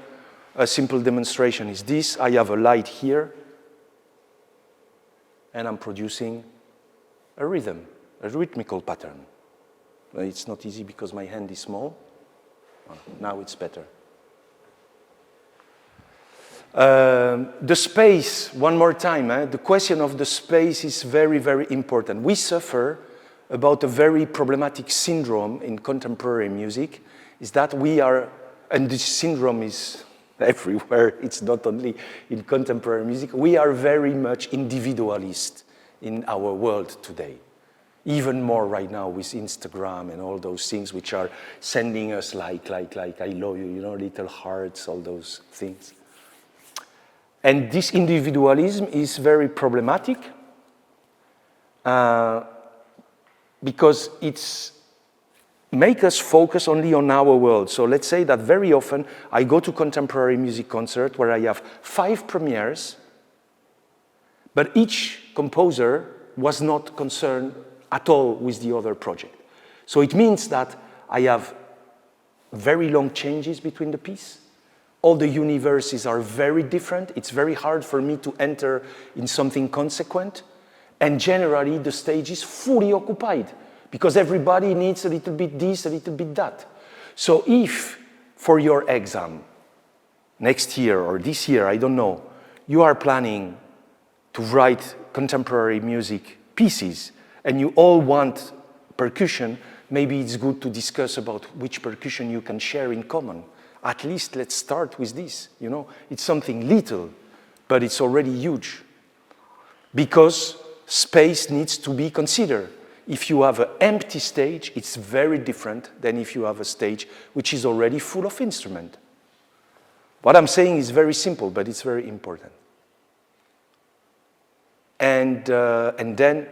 A simple demonstration is this. I have a light here, and I'm producing a rhythm, a rhythmical pattern. It's not easy because my hand is small. Now it's better. The space, one more time, the question of the space is very, very important. We suffer about a very problematic syndrome in contemporary music, is that we are, and this syndrome is everywhere, it's not only in contemporary music, we are very much individualist in our world today. Even more right now with Instagram and all those things which are sending us like, I love you, little hearts, all those things. And this individualism is very problematic because it's make us focus only on our world. So let's say that very often I go to contemporary music concert where I have 5 premieres, but each composer was not concerned at all with the other project. So it means that I have very long changes between the pieces. All the universes are very different. It's very hard for me to enter in something consequent. And generally, the stage is fully occupied because everybody needs a little bit this, a little bit that. So if, for your exam, next year or this year, I don't know, you are planning to write contemporary music pieces and you all want percussion, maybe it's good to discuss about which percussion you can share in common. At least let's start with this, you know. It's something little, but it's already huge. Because space needs to be considered. If you have an empty stage, it's very different than if you have a stage which is already full of instruments. What I'm saying is very simple, but it's very important. And then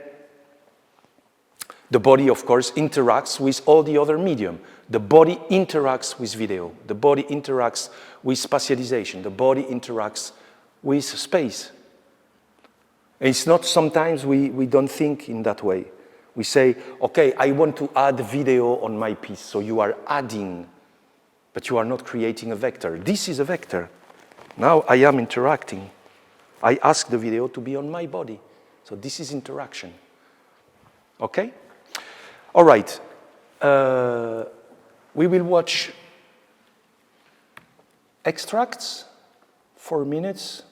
the body, of course, interacts with all the other medium. The body interacts with video. The body interacts with spatialization. The body interacts with space. And it's not sometimes we don't think in that way. We say, okay, I want to add video on my piece. So you are adding, but you are not creating a vector. This is a vector. Now I am interacting. I ask the video to be on my body. So this is interaction. Okay? All right. We will watch extracts, 4 minutes.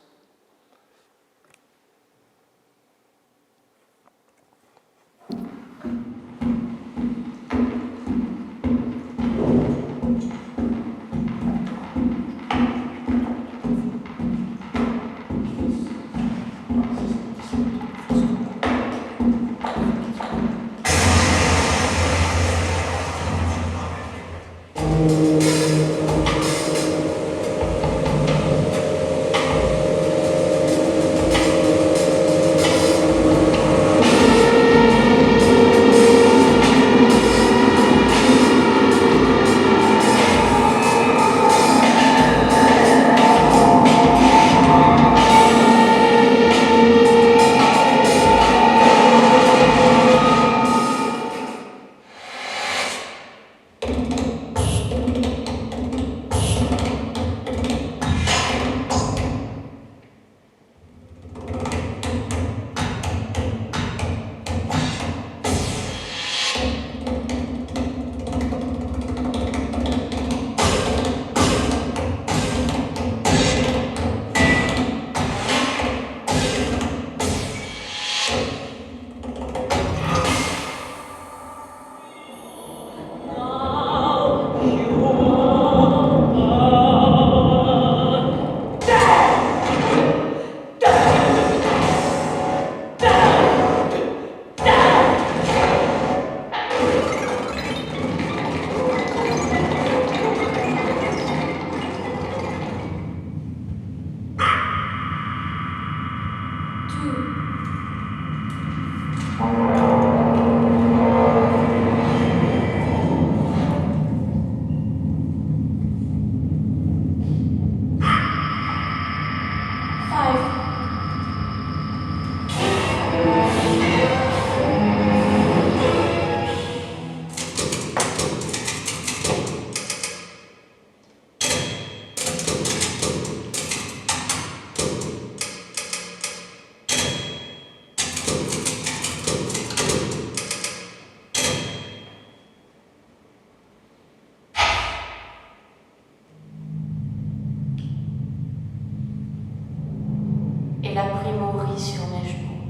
Elle a pris mon riz sur mes genoux.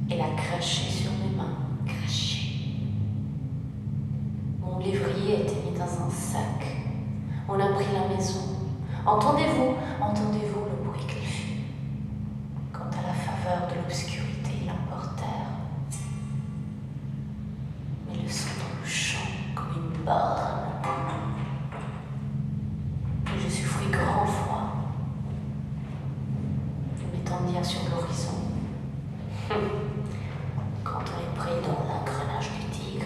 Elle a craché sur mes mains. Craché. Mon lévrier a été mis dans un sac. On a pris la maison. Entendez-vous le bruit qu'il fit quand à la faveur de l'obscurité ils l'emportèrent. Mais le son touchant comme une barre. Et je souffris grand froid. M'étendirent sur l'horizon. Quand on est pris dans l'engrenage du tigre,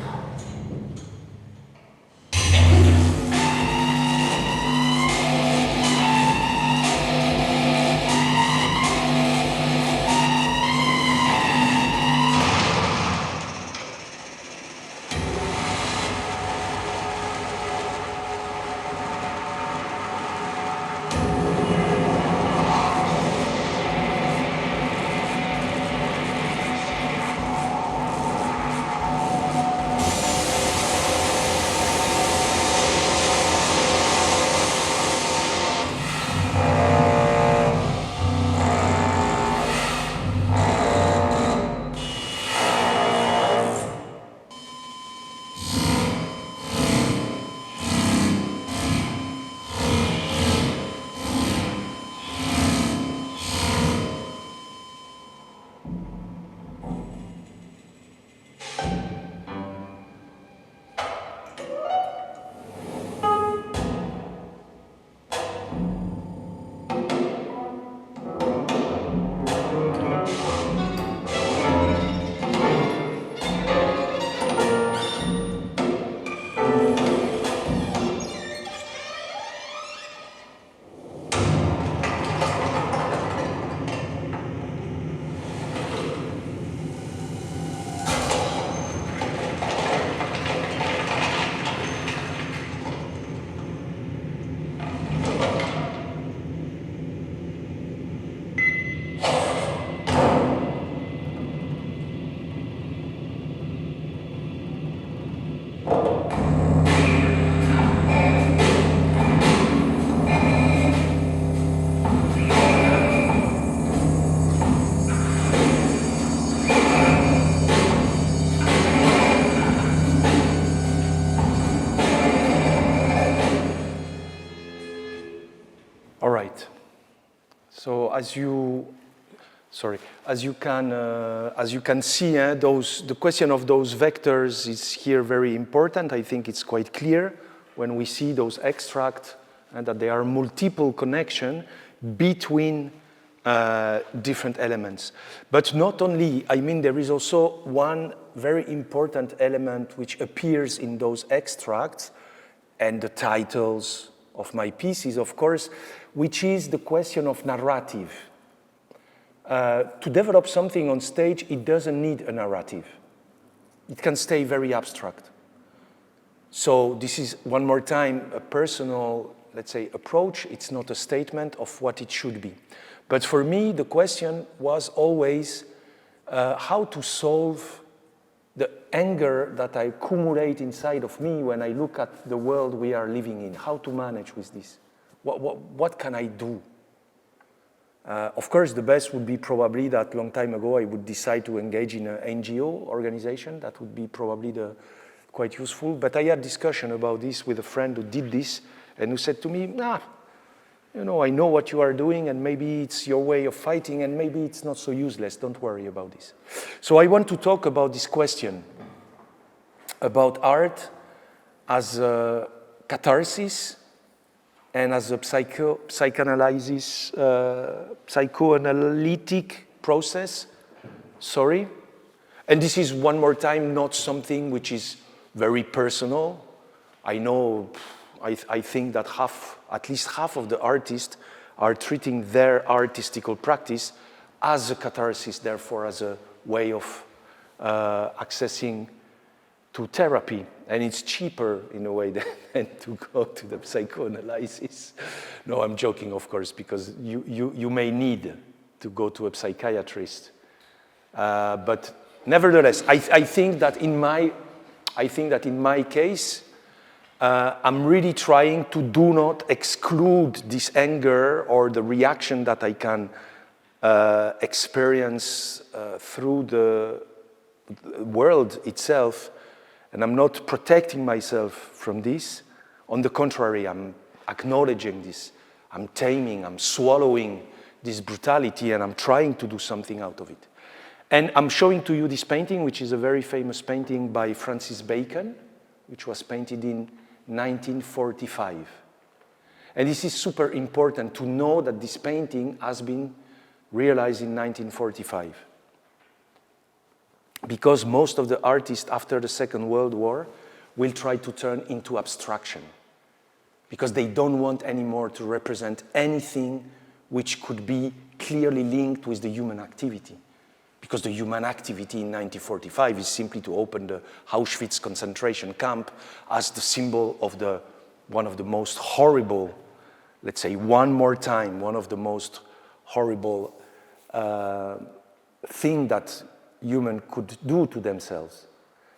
as you can see, the question of those vectors is here very important. I think it's quite clear when we see those extracts and that there are multiple connections between different elements. But not only, I mean, there is also one very important element which appears in those extracts and the titles of my pieces, of course, which is the question of narrative. To develop something on stage, it doesn't need a narrative. It can stay very abstract. So this is, one more time, a personal, let's say, approach. It's not a statement of what it should be. But for me, the question was always how to solve the anger that I accumulate inside of me when I look at the world we are living in. How to manage with this? What can I do? Of course, the best would be probably that long time ago I would decide to engage in an NGO organization. That would be probably quite useful. But I had discussion about this with a friend who did this and who said to me, you know, I know what you are doing and maybe it's your way of fighting and maybe it's not so useless. Don't worry about this. So I want to talk about this question about art as a catharsis and as a psychoanalytic process. Sorry. And this is, one more time, not something which is very personal. I know, I think that at least half of the artists are treating their artistical practice as a catharsis, therefore as a way of accessing to therapy. And it's cheaper in a way than to go to the psychoanalysis. No, I'm joking, of course, because you may need to go to a psychiatrist. But nevertheless, I think that in my case, I'm really trying to do not exclude this anger or the reaction that I can experience through the world itself, and I'm not protecting myself from this. On the contrary, I'm acknowledging this. I'm taming, I'm swallowing this brutality, and I'm trying to do something out of it. And I'm showing to you this painting, which is a very famous painting by Francis Bacon, which was painted in 1945. And this is super important to know that this painting has been realized in 1945. Because most of the artists after the Second World War will try to turn into abstraction. Because they don't want anymore to represent anything which could be clearly linked with the human activity. Because the human activity in 1945 is simply to open the Auschwitz concentration camp as the symbol of one of the most horrible, let's say one more time, one of the most horrible thing that human could do to themselves.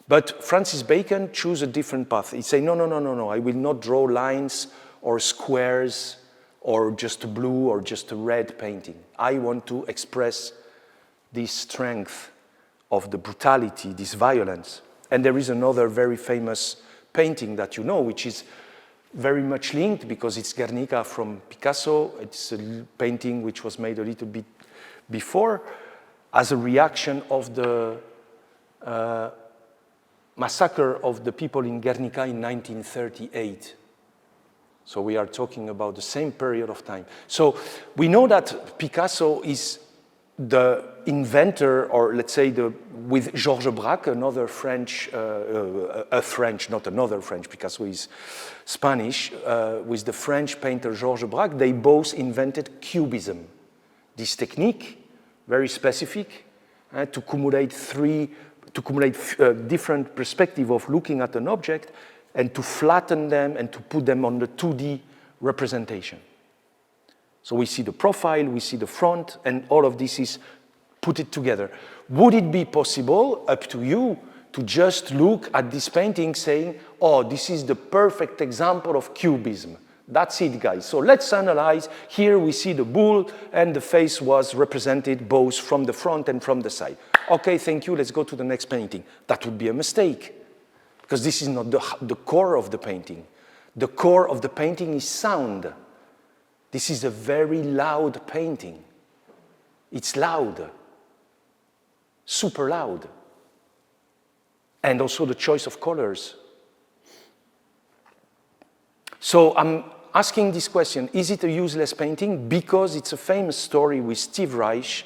But Francis Bacon chose a different path. He said, no, I will not draw lines or squares or just a blue or just a red painting. I want to express this strength of the brutality, this violence. And there is another very famous painting that you know, which is very much linked because it's Guernica from Picasso. It's a painting which was made a little bit before as a reaction of the massacre of the people in Guernica in 1938. So we are talking about the same period of time. So we know that Picasso is the inventor, or let's say with Georges Braque, another French, not another French, Picasso is Spanish, with the French painter Georges Braque, they both invented cubism. This technique, very specific, to accumulate different perspectives of looking at an object and to flatten them and to put them on the 2D representation. So we see the profile, we see the front, and all of this is put it together. Would it be possible, up to you, to just look at this painting saying, oh, this is the perfect example of cubism? That's it, guys. So let's analyze. Here we see the bull, and the face was represented both from the front and from the side. Okay, thank you, let's go to the next painting. That would be a mistake, because this is not the core of the painting. The core of the painting is sound. This is a very loud painting. It's loud, super loud. And also the choice of colors. So I'm asking this question, is it a useless painting? Because it's a famous story with Steve Reich,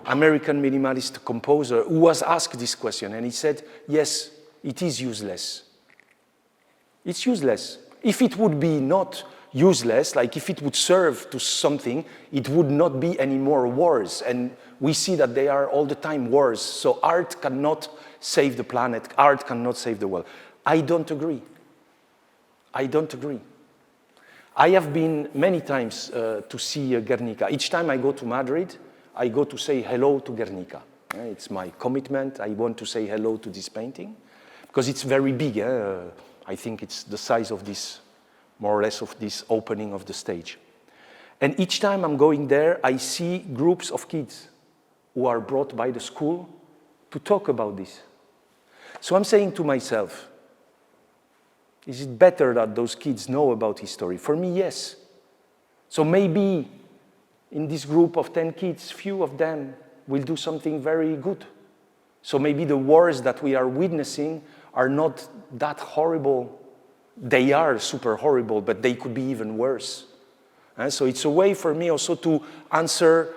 American minimalist composer, who was asked this question, and he said, yes, it is useless. It's useless. If it would be not useless, like if it would serve to something, it would not be any more wars. And we see that they are all the time wars. So art cannot save the planet. Art cannot save the world. I don't agree. I don't agree. I have been many times to see Guernica. Each time I go to Madrid, I go to say hello to Guernica. It's my commitment. I want to say hello to this painting because it's very big. I think it's the size of this, more or less, of this opening of the stage. And each time I'm going there, I see groups of kids who are brought by the school to talk about this. So I'm saying to myself, is it better that those kids know about history? For me, yes. So maybe in this group of 10 kids, few of them will do something very good. So maybe the wars that we are witnessing are not that horrible. They are super horrible, but they could be even worse. And so it's a way for me also to answer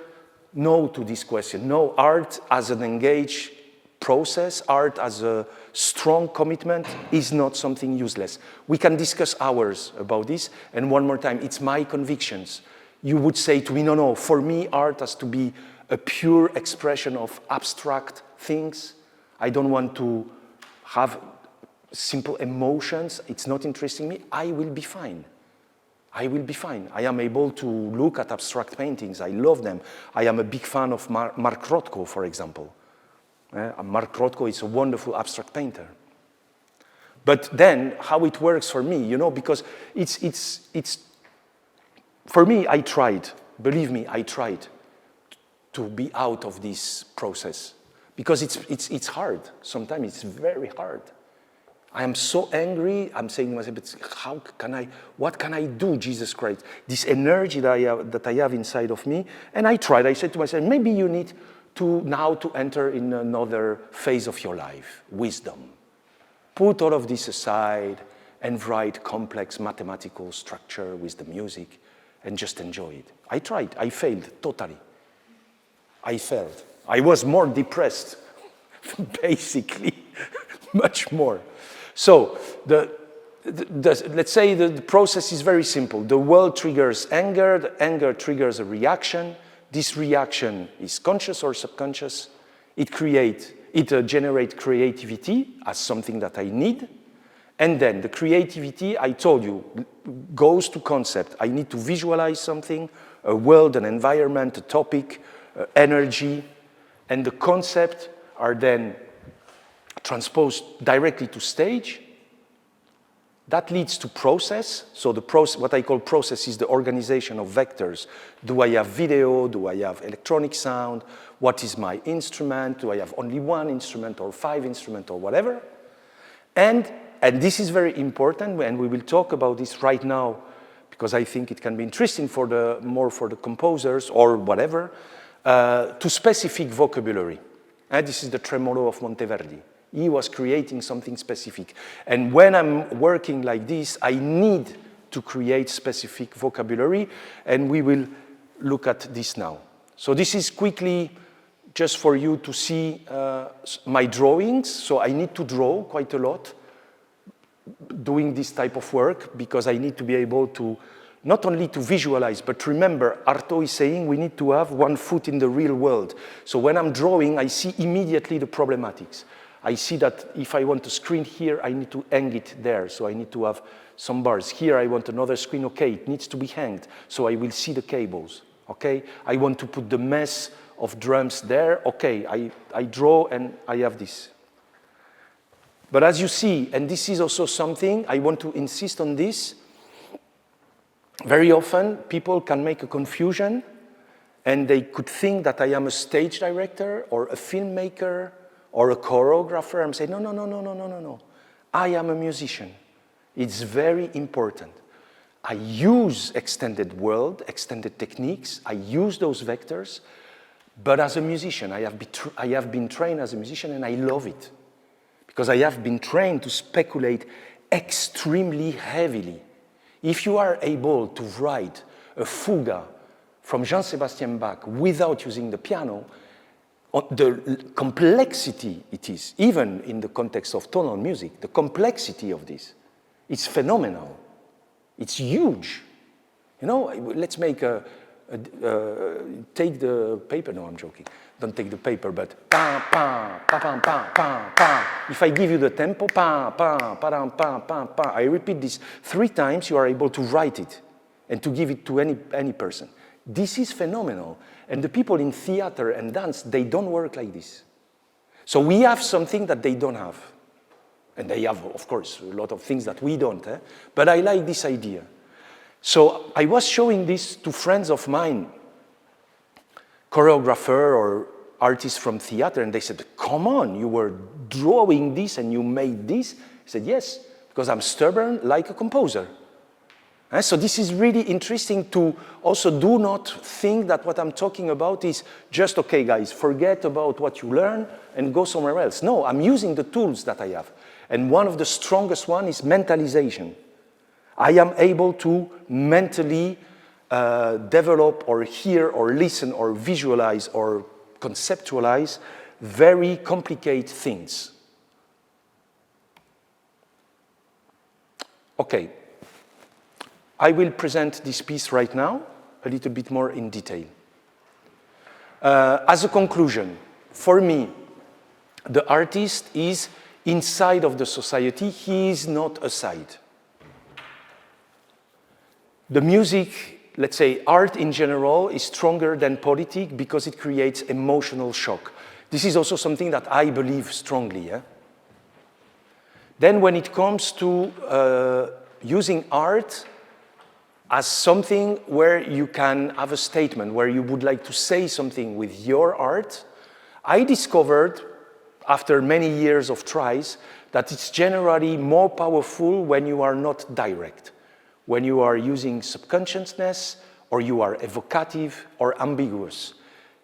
no to this question. No, art as an engaged process, art as a strong commitment is not something useless. We can discuss hours about this, and one more time, it's my convictions. You would say to me, no, for me, art has to be a pure expression of abstract things. I don't want to have simple emotions. It's not interesting me. I will be fine. I will be fine. I am able to look at abstract paintings. I love them. I am a big fan of Mark Rothko, for example. Mark Rothko is a wonderful abstract painter. But then, how it works for me, because it's for me, I tried. Believe me, I tried to be out of this process because it's hard. Sometimes it's very hard. I am so angry. I'm saying to myself, what can I do, Jesus Christ? This energy that I have inside of me. And I tried. I said to myself, maybe you need to enter in another phase of your life, wisdom. Put all of this aside and write complex mathematical structure with the music and just enjoy it. I tried. I failed totally. I failed. I was more depressed, basically, much more. So let's say the process is very simple. The world triggers anger. The anger triggers a reaction. This reaction is conscious or subconscious. It generates creativity as something that I need. And then the creativity, I told you, goes to concept. I need to visualize something, a world, an environment, a topic, energy. And the concept are then transposed directly to stage. That leads to process. So the what I call process is the organization of vectors. Do I have video? Do I have electronic sound? What is my instrument? Do I have only one instrument or 5 instruments or whatever? And this is very important, and we will talk about this right now because I think it can be interesting for the composers or whatever, to specific vocabulary. And this is the tremolo of Monteverdi. He was creating something specific. And when I'm working like this, I need to create specific vocabulary, and we will look at this now. So this is quickly just for you to see my drawings. So I need to draw quite a lot doing this type of work because I need to be able to not only to visualize, but remember, Artaud is saying we need to have one foot in the real world. So when I'm drawing, I see immediately the problematics. I see that if I want a screen here, I need to hang it there. So I need to have some bars. Here I want another screen. Okay, it needs to be hanged. So I will see the cables. Okay, I want to put the mess of drums there. Okay, I draw and I have this. But as you see, and this is also something, I want to insist on this, very often people can make a confusion and they could think that I am a stage director or a filmmaker or a choreographer. I'm saying, no. I am a musician. It's very important. I use extended world, extended techniques. I use those vectors, But as a musician, I have been trained as a musician and I love it. Because I have been trained to speculate extremely heavily. If you are able to write a fuga from Jean-Sébastien Bach without using the piano, the complexity it is, even in the context of tonal music, the complexity of this, it's phenomenal. It's huge. You know, let's make take the paper. No, I'm joking. Don't take the paper, but pa, pa, pa, pa, pa, pa, pa. If I give you the tempo, pa, pa, pa, pa, pa, pa, I repeat this 3 times, you are able to write it and to give it to any person. This is phenomenal. And the people in theater and dance, they don't work like this. So we have something that they don't have. And they have, of course, a lot of things that we don't. But I like this idea. So I was showing this to friends of mine, choreographer or artists from theater, and they said, come on, you were drawing this and you made this? I said, yes, because I'm stubborn like a composer. So this is really interesting to also do not think that what I'm talking about is just, okay, guys, forget about what you learn and go somewhere else. No, I'm using the tools that I have. And one of the strongest one is mentalization. I am able to mentally develop or hear or listen or visualize or conceptualize very complicated things. Okay. I will present this piece right now, a little bit more in detail. As a conclusion, for me, the artist is inside of the society, he is not aside. The music, let's say art in general, is stronger than politic because it creates emotional shock. This is also something that I believe strongly. Then when it comes to using art as something where you can have a statement, where you would like to say something with your art, I discovered, after many years of tries, that it's generally more powerful when you are not direct, when you are using subconsciousness, or you are evocative or ambiguous.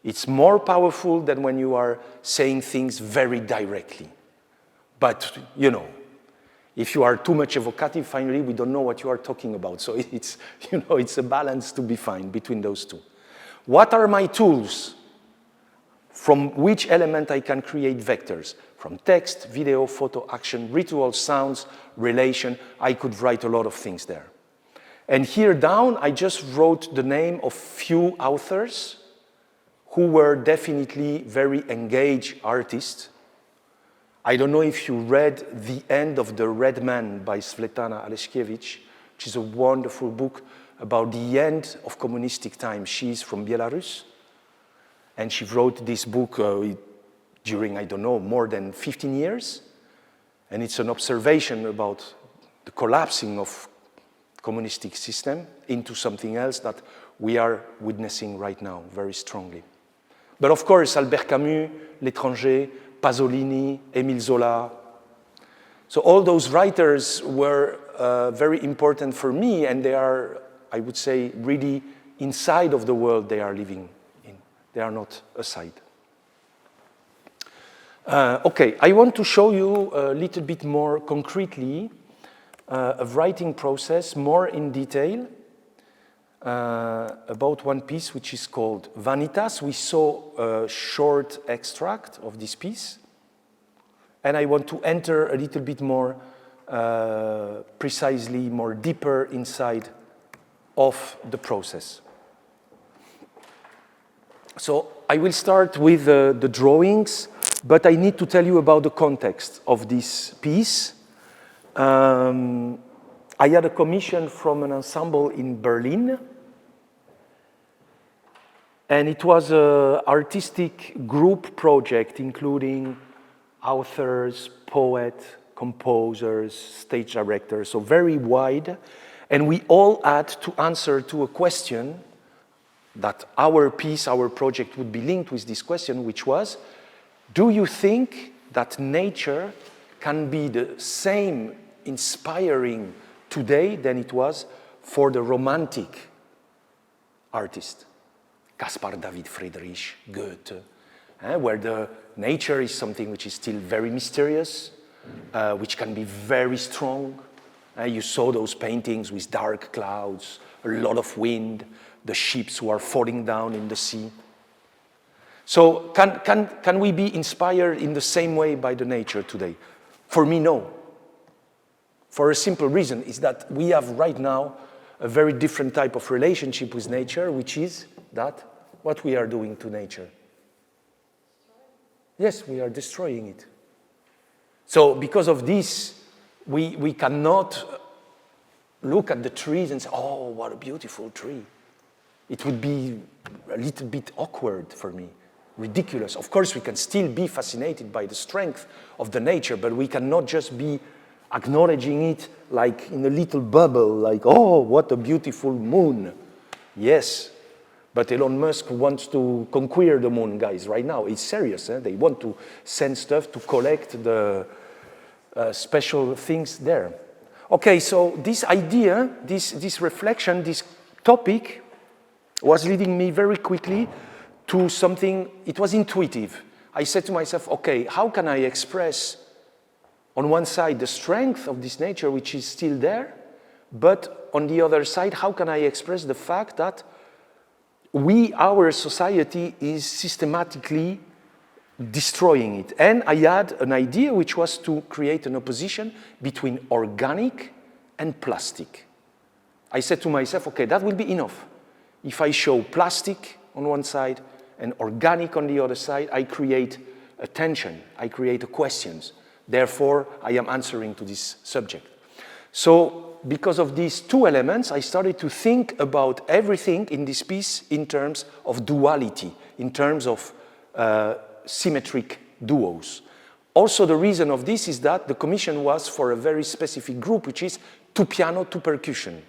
It's more powerful than when you are saying things very directly. But, you know, if you are too much evocative, finally, we don't know what you are talking about. So it's, you know, it's a balance to be found between those two. What are my tools? From which element I can create vectors? From text, video, photo, action, ritual, sounds, relation. I could write a lot of things there. And here down, I just wrote the name of few authors who were definitely very engaged artists. I don't know if you read The End of the Red Man by Svetlana Alexievich, which is a wonderful book about the end of communistic time. She's from Belarus, and she wrote this book during, I don't know, more than 15 years. And it's an observation about the collapsing of communistic system into something else that we are witnessing right now very strongly. But of course, Albert Camus, L'Étranger, Pasolini, Émile Zola. So all those writers were very important for me, and they are, I would say, really inside of the world they are living in. They are not aside. Okay, I want to show you a little bit more concretely a writing process, more in detail, about one piece which is called Vanitas. We saw a short extract of this piece, and I want to enter a little bit more precisely, more deeper inside of the process. So I will start with the drawings, but I need to tell you about the context of this piece. I had a commission from an ensemble in Berlin, and it was an artistic group project including authors, poets, composers, stage directors, so very wide. And we all had to answer to a question that our piece, our project would be linked with this question, which was, do you think that nature can be the same inspiring today than it was for the romantic artist? Caspar David Friedrich, Goethe, where the nature is something which is still very mysterious, which can be very strong. You saw those paintings with dark clouds, a lot of wind, the ships who are falling down in the sea. So can we be inspired in the same way by the nature today? For me, no. For a simple reason, is that we have right now a very different type of relationship with nature, which is that what we are doing to nature. Yes, we are destroying it. So because of this, we cannot look at the trees and say, oh, what a beautiful tree. It would be a little bit awkward for me, ridiculous. Of course, we can still be fascinated by the strength of the nature, but we cannot just be acknowledging it like in a little bubble, like, oh, what a beautiful moon. Yes, but Elon Musk wants to conquer the moon, guys, right now. It's serious. They want to send stuff to collect the special things there. Okay, so this idea, this reflection, this topic was leading me very quickly to something, it was intuitive. I said to myself, okay, how can I express on one side the strength of this nature which is still there, but on the other side, how can I express the fact that our society is systematically destroying it? And I had an idea which was to create an opposition between organic and plastic. I said to myself, okay, that will be enough. If I show plastic on one side and organic on the other side, I create a tension, I create questions. Therefore, I am answering to this subject. So, because of these two elements, I started to think about everything in this piece in terms of duality, in terms of symmetric duos. Also, the reason of this is that the commission was for a very specific group, which is two piano, two percussion.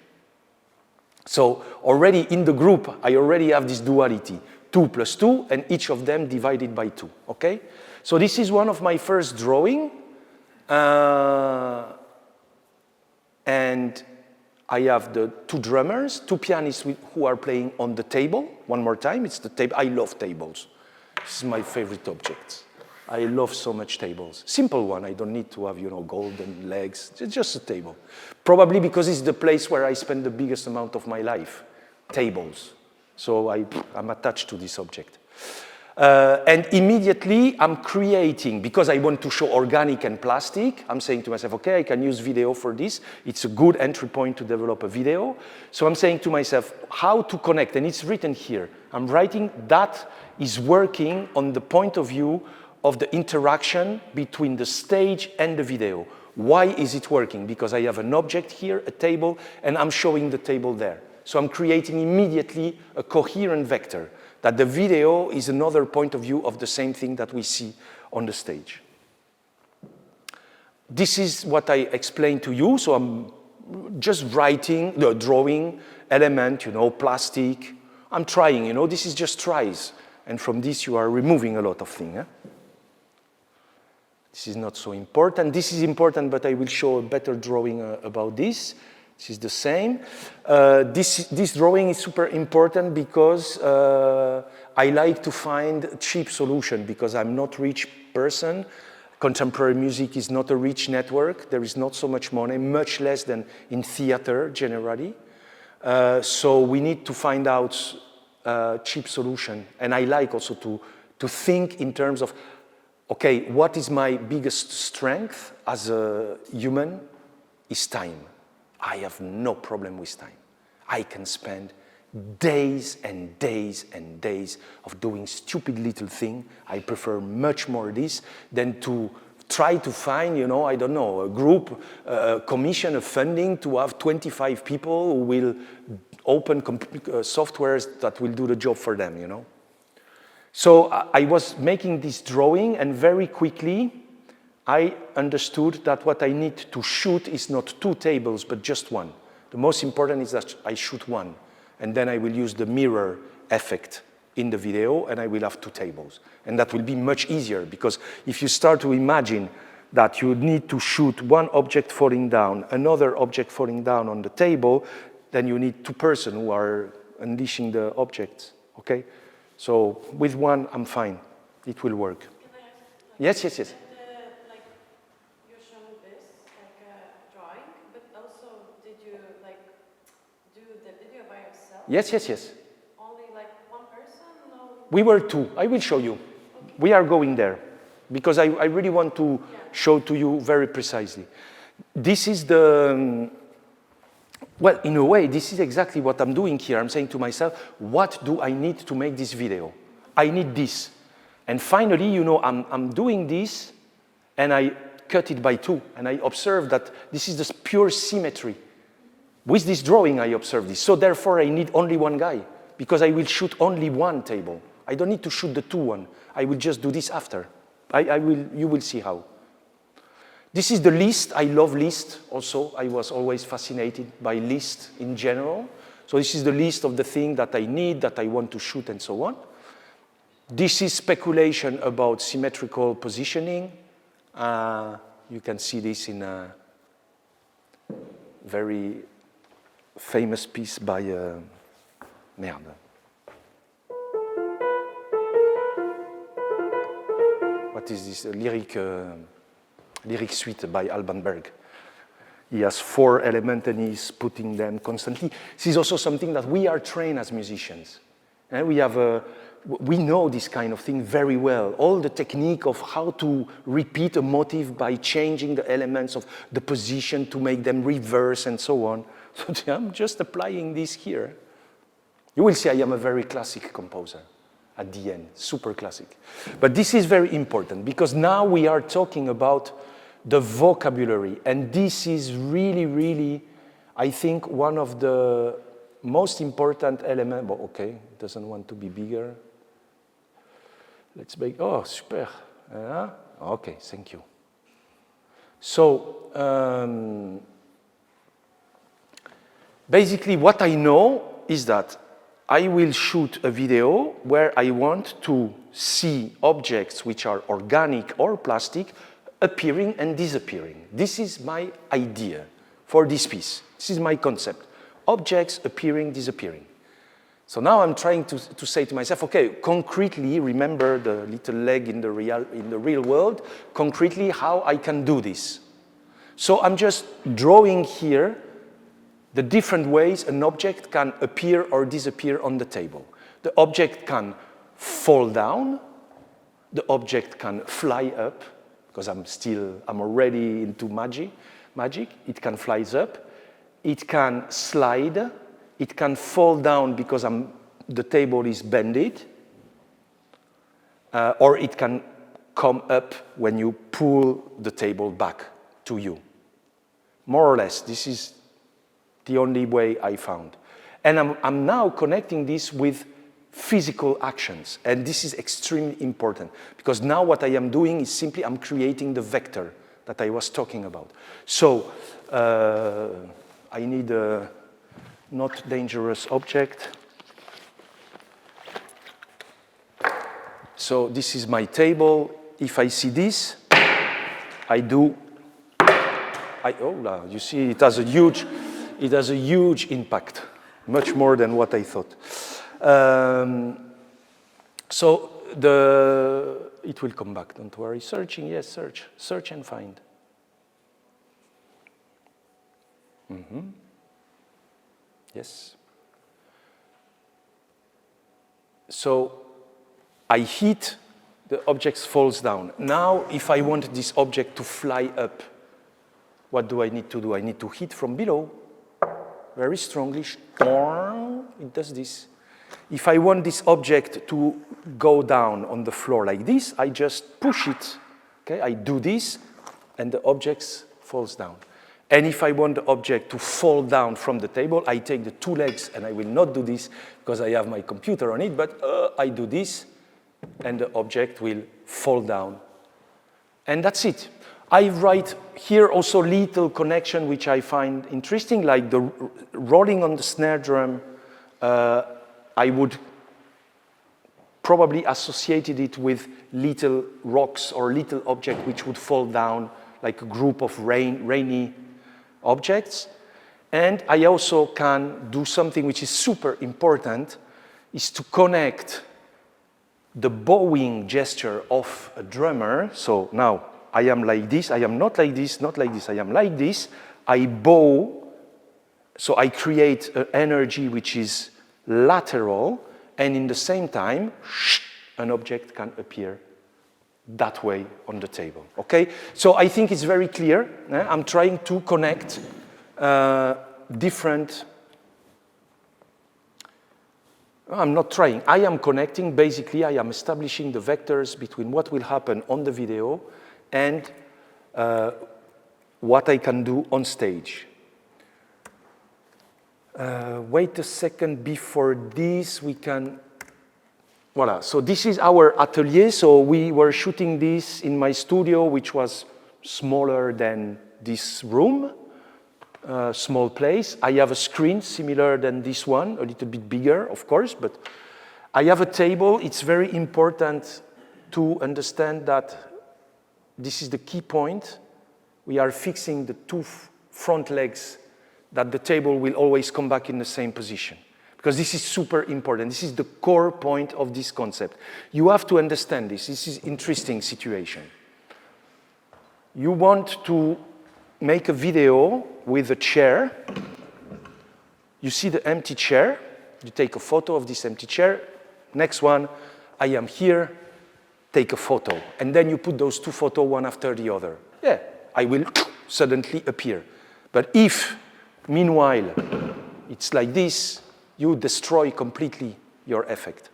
So, already in the group, I already have this duality, 2 plus 2, and each of them divided by 2, okay? So this is one of my first drawing. And I have the two drummers, two pianists who are playing on the table. One more time, it's the table. I love tables. This is my favorite object. I love so much tables. Simple one, I don't need to have, golden legs. It's just a table. Probably because it's the place where I spend the biggest amount of my life, tables. So I'm attached to this object. And immediately I'm creating, because I want to show organic and plastic, I'm saying to myself, okay, I can use video for this. It's a good entry point to develop a video. So I'm saying to myself, how to connect, and it's written here. I'm writing that is working on the point of view of the interaction between the stage and the video. Why is it working? Because I have an object here, a table, and I'm showing the table there. So I'm creating immediately a coherent vector, that the video is another point of view of the same thing that we see on the stage. This is what I explained to you, so I'm just writing, drawing element, plastic. I'm trying, this is just tries. And from this you are removing a lot of things. This is not so important. This is important, but I will show a better drawing about this. This is the same. This drawing is super important because I like to find a cheap solution because I'm not a rich person. Contemporary music is not a rich network. There is not so much money, much less than in theater generally. So we need to find out a cheap solution. And I like also to think in terms of, okay, what is my biggest strength as a human is time. I have no problem with time. I can spend days and days and days of doing stupid little thing. I prefer much more this than to try to find, I don't know, a group, commission, a funding to have 25 people who will open softwares that will do the job for them, So I was making this drawing and very quickly I understood that what I need to shoot is not 2 tables, but just one. The most important is that I shoot one, and then I will use the mirror effect in the video, and I will have 2 tables. And that will be much easier, because if you start to imagine that you need to shoot one object falling down, another object falling down on the table, then you need 2 persons who are unleashing the objects. okay? So with one, I'm fine. It will work. Can I ask, like, Yes, yes, yes. like, you're showing this, like a drawing, but also did you, like, do the video by yourself? Yes, yes, yes. Only, like, one person? No? We were two. I will show you. Okay. We are going there because I really want to show to you very precisely. This is the, well, in a way, this is exactly what I'm doing here. I'm saying to myself, what do I need to make this video? I need this. And finally, you know, I'm doing this, and I cut it by two, and I observe that this is just pure symmetry. With this drawing, I observe this. So therefore, I need only one guy, because I will shoot only one table. I don't need to shoot the two one. I will just do this after. You will see how. This is the list. I love list also. I was always fascinated by list in general. So this is the list of the things that I need, that I want to shoot, and so on. This is speculation about symmetrical positioning. You can see this in a very famous piece by merde. What is this? A lyric suite by Alban Berg. He has 4 elements and he's putting them constantly. This is also something that we are trained as musicians. And we know this kind of thing very well. All the technique of how to repeat a motif by changing the elements of the position to make them reverse and so on. So I'm just applying this here. You will see I am a very classic composer at the end, super classic. But this is very important because now we are talking about the vocabulary. And this is really, really, I think, one of the most important elements. Well, okay, it doesn't want to be bigger. Let's make, oh, super. Okay, thank you. So, basically what I know is that I will shoot a video where I want to see objects which are organic or plastic appearing and disappearing. This is my idea for this piece. This is my concept. Objects appearing, disappearing. So now I'm trying to say to myself, okay, concretely, remember the little leg in the real world, concretely how I can do this. So I'm just drawing here the different ways an object can appear or disappear on the table. The object can fall down, the object can fly up, because I'm already into magic. It can fly up, it can slide, it can fall down because the table is bended, or it can come up when you pull the table back to you. More or less, this is the only way I found. And I'm now connecting this with physical actions. And this is extremely important because now what I am doing is simply I'm creating the vector that I was talking about. So I need a not dangerous object. So this is my table. If I see this, I do, you see it has a huge impact, much more than what I thought. So it will come back, don't worry. Searching, yes, search and find. Yes. So I hit, the object falls down. Now, if I want this object to fly up, what do I need to do? I need to hit from below, very strongly. It does this. If I want this object to go down on the floor like this, I just push it. Okay, I do this, and the object falls down. And if I want the object to fall down from the table, I take the 2 legs, and I will not do this because I have my computer on it, but I do this, and the object will fall down. And that's it. I write here also little connection which I find interesting, like the rolling on the snare drum. I would probably associated it with little rocks or little object which would fall down, like a group of rainy objects. And I also can do something which is super important, is to connect the bowing gesture of a drummer. So now I am like this, I am not like this, not like this, I am like this. I bow, so I create an energy which is lateral, and in the same time, an object can appear that way on the table, okay? So I think it's very clear. I'm trying to connect different... I'm not trying. I am connecting. Basically, I am establishing the vectors between what will happen on the video and what I can do on stage. Wait a second. Before this, we can... Voilà. So this is our atelier. So we were shooting this in my studio, which was smaller than this room. Small place. I have a screen similar than this one, a little bit bigger, of course, but I have a table. It's very important to understand that this is the key point. We are fixing the two front legs, that the table will always come back in the same position. Because this is super important. This is the core point of this concept. You have to understand this. This is an interesting situation. You want to make a video with a chair. You see the empty chair. You take a photo of this empty chair. Next one, I am here. Take a photo. And then you put those two photos one after the other. Yeah, I will suddenly appear. But if, meanwhile, it's like this, you destroy completely your effect.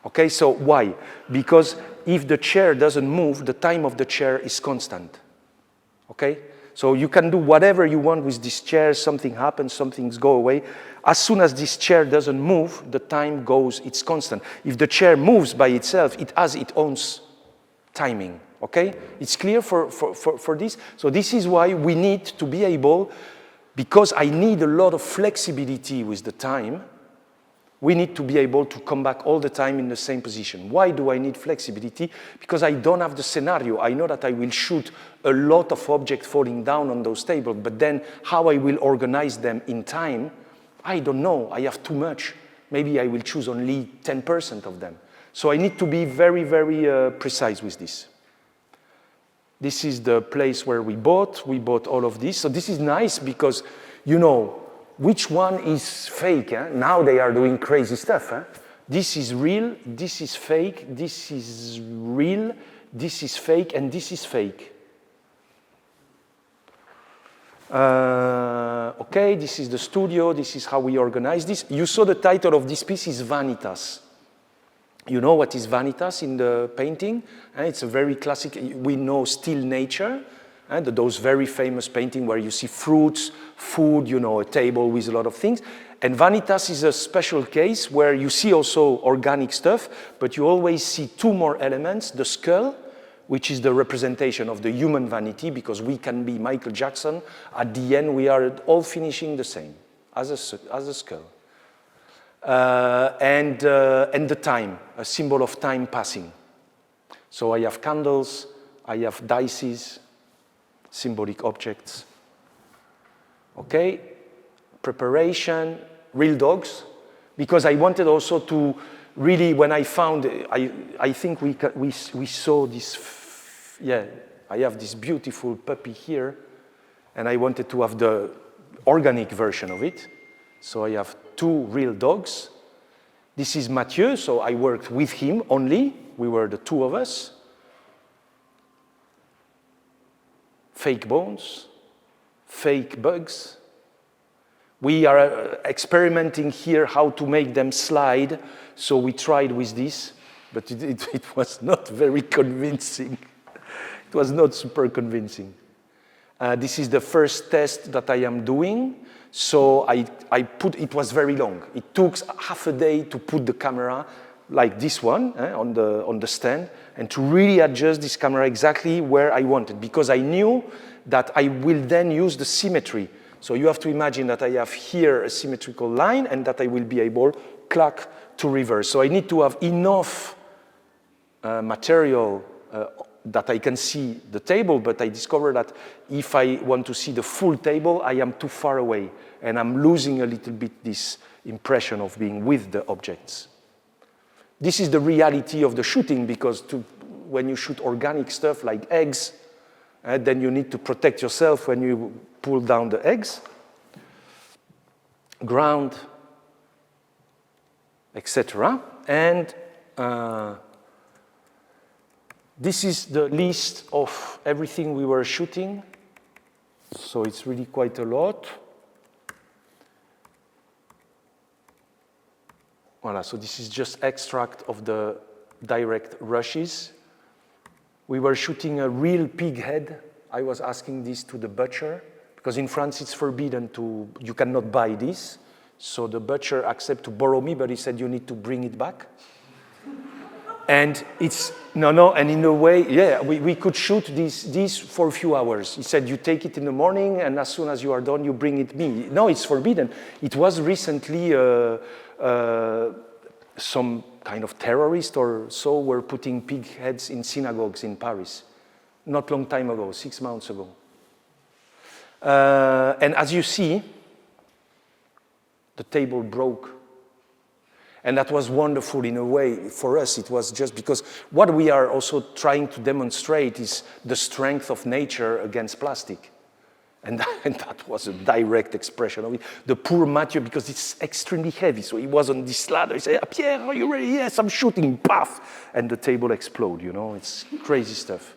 Okay, so why? Because if the chair doesn't move, the time of the chair is constant. Okay? So you can do whatever you want with this chair, something happens, some things go away. As soon as this chair doesn't move, the time goes, it's constant. If the chair moves by itself, it has its own timing, okay? It's clear for this? So this is why we need to be able, because I need a lot of flexibility with the time, we need to be able to come back all the time in the same position. Why do I need flexibility? Because I don't have the scenario. I know that I will shoot a lot of objects falling down on those tables, but then how I will organize them in time, I don't know. I have too much. Maybe I will choose only 10% of them. So I need to be very, very precise with this. This is the place where we bought. We bought all of this. So this is nice because, you know, which one is fake? Eh? Now they are doing crazy stuff. Eh? This is real, this is fake, this is real, this is fake, and this is fake. Okay, this is the studio, this is how we organize this. You saw the title of this piece is Vanitas. You know what is Vanitas in the painting? It's a very classic, we know still nature. And those very famous paintings where you see fruits, food, you know, a table with a lot of things. And Vanitas is a special case where you see also organic stuff, but you always see two more elements, the skull, which is the representation of the human vanity, because we can be Michael Jackson. At the end, we are all finishing the same, as a skull. And the time, a symbol of time passing. So I have candles, I have dices, symbolic objects. Okay, preparation, real dogs, because I wanted also to really, when I found, I think we saw this, yeah, I have this beautiful puppy here, and I wanted to have the organic version of it. So I have two real dogs. This is Mathieu, so I worked with him only. We were the two of us. Fake bones, fake bugs. We are experimenting here how to make them slide, so we tried with this, but it was not very convincing. It was not super convincing. This is the first test that I am doing, so it was very long. It took half a day to put the camera like this one on the stand, and to really adjust this camera exactly where I wanted, because I knew that I will then use the symmetry. So you have to imagine that I have here a symmetrical line and that I will be able, clack, to reverse. So I need to have enough material that I can see the table, but I discovered that if I want to see the full table, I am too far away, and I'm losing a little bit this impression of being with the objects. This is the reality of the shooting, because when you shoot organic stuff like eggs, then you need to protect yourself when you pull down the eggs. Ground, etc. And this is the list of everything we were shooting. So it's really quite a lot. Voilà, so this is just extract of the direct rushes. We were shooting a real pig head. I was asking this to the butcher, because in France it's forbidden you cannot buy this. So the butcher accepted to borrow me, but he said you need to bring it back. And it's, and in a way, yeah, we could shoot this for a few hours. He said, you take it in the morning, and as soon as you are done, you bring it me. No, it's forbidden. It was recently some kind of terrorist or so were putting pig heads in synagogues in Paris. Not long time ago, 6 months ago. And as you see, the table broke. And that was wonderful in a way for us. It was just because what we are also trying to demonstrate is the strength of nature against plastic. And that was a direct expression of it. The poor Mathieu, because it's extremely heavy, so he was on this ladder. He said, Pierre, are you ready? Yes, I'm shooting, paf! And the table exploded, it's crazy stuff.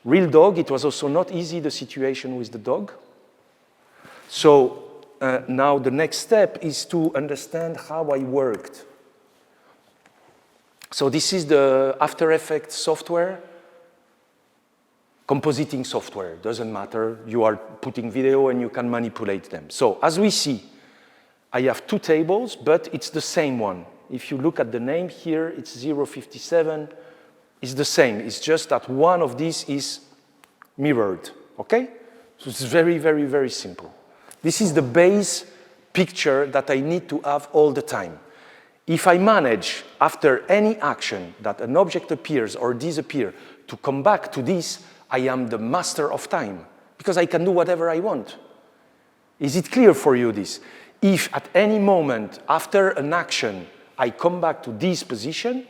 Real dog, it was also not easy, the situation with the dog. So now the next step is to understand how I worked. So this is the After Effects software. Compositing software, doesn't matter. You are putting video and you can manipulate them. So as we see, I have two tables, but it's the same one. If you look at the name here, it's 057. It's the same. It's just that one of these is mirrored, okay? So it's very, very, very simple. This is the base picture that I need to have all the time. If I manage, after any action, that an object appears or disappears, to come back to this, I am the master of time, because I can do whatever I want. Is it clear for you, this? If at any moment, after an action, I come back to this position,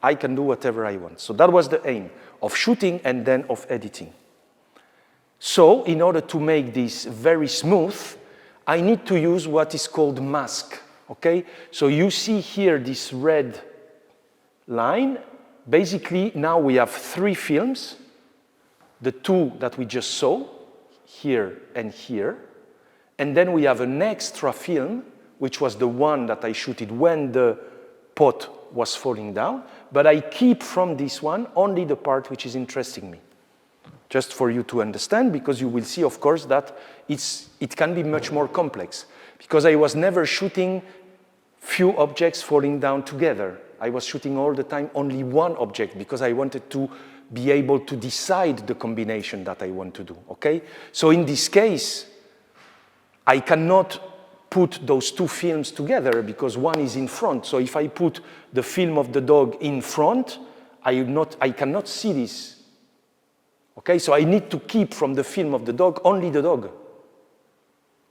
I can do whatever I want. So that was the aim of shooting and then of editing. So in order to make this very smooth, I need to use what is called mask, okay? So you see here this red line. Basically, now we have 3 films, the 2 that we just saw, here and here, and then we have an extra film, which was the one that I shooted when the pot was falling down, but I keep from this one only the part which is interesting me. Just for you to understand, because you will see, of course, that it can be much more complex, because I was never shooting few objects falling down together. I was shooting all the time only one object, because I wanted to be able to decide the combination that I want to do, okay? So in this case, I cannot put those 2 films together because one is in front. So if I put the film of the dog in front, I cannot see this. Okay, so I need to keep from the film of the dog only the dog.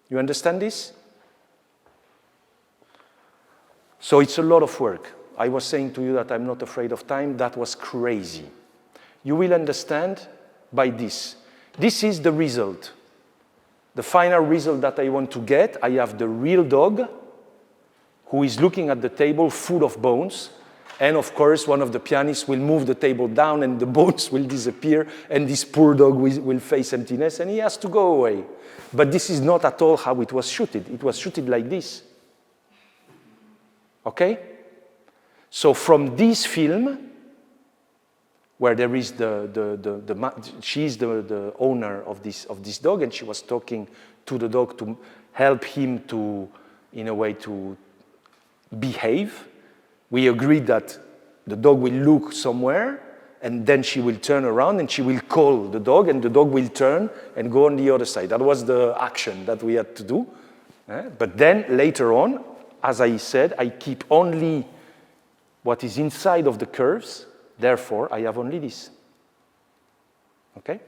You understand this? So it's a lot of work. I was saying to you that I'm not afraid of time. That was crazy. You will understand by this. This is the result. The final result that I want to get, I have the real dog who is looking at the table full of bones. And of course, one of the pianists will move the table down and the bones will disappear and this poor dog will face emptiness and he has to go away. But this is not at all how it was shooted. It was shooted like this. Okay? So from this film, where there is she's the owner of this dog, and she was talking to the dog to help him to, in a way, to behave. We agreed that the dog will look somewhere, and then she will turn around and she will call the dog, and the dog will turn and go on the other side. That was the action that we had to do. But then later on, as I said, I keep only what is inside of the curves. Therefore, I have only this. Okay?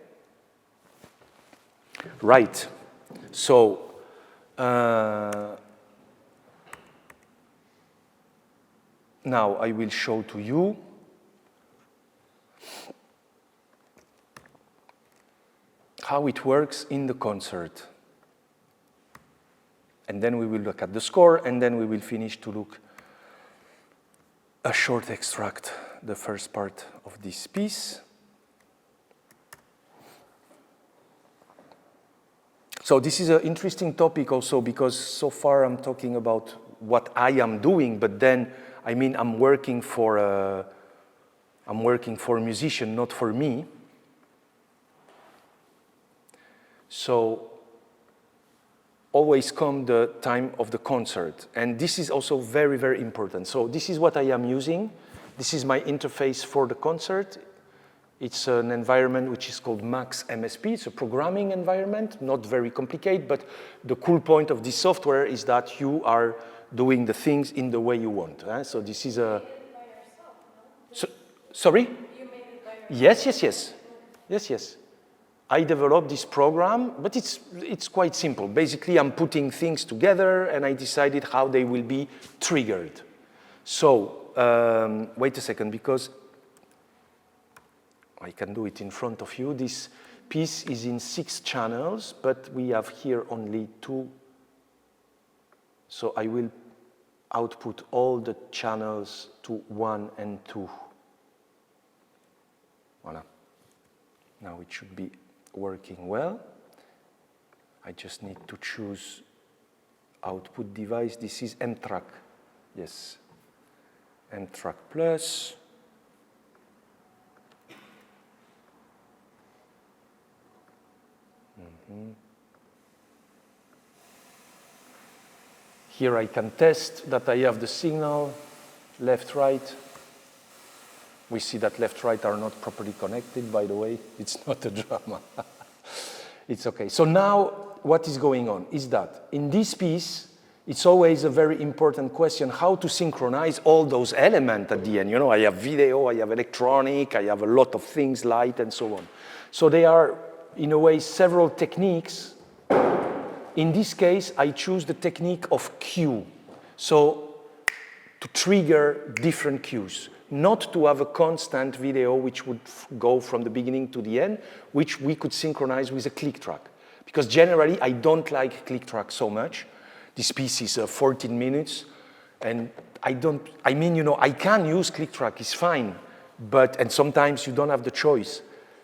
Right. So, Now I will show to you how it works in the concert. And then we will look at the score, and then we will finish to look a short extract, the first part of this piece. So this is an interesting topic also because so far I'm talking about what I am doing, but then, I mean, I'm working for a musician, not for me. So always come the time of the concert. And this is also very, very important. So this is what I am using. This is my interface for the concert. It's an environment which is called Max MSP. It's a programming environment, not very complicated, but the cool point of this software is that you are doing the things in the way you want. So this is a... Sorry? You made it by yourself? Yes. Yes. I developed this program, but it's quite simple. Basically, I'm putting things together, and I decided how they will be triggered. So, wait a second, because I can do it in front of you. This piece is in 6 channels, but we have here only 2. So I will output all the channels to 1 and 2. Voilà. Now it should be working well. I just need to choose output device. This is M-Track. Yes. M-Track Plus. Here I can test that I have the signal, left, right. We see that left, right are not properly connected, by the way. It's not a drama. It's okay. So now what is going on is that in this piece, it's always a very important question, how to synchronize all those elements at the end. You know, I have video, I have electronic, I have a lot of things, light, and so on. So there are, in a way, several techniques. In this case, I choose the technique of cue. So to trigger different cues, not to have a constant video which would go from the beginning to the end, which we could synchronize with a click track. Because generally, I don't like click track so much. This piece is 14 minutes, and I can use click track, it's fine, and sometimes you don't have the choice.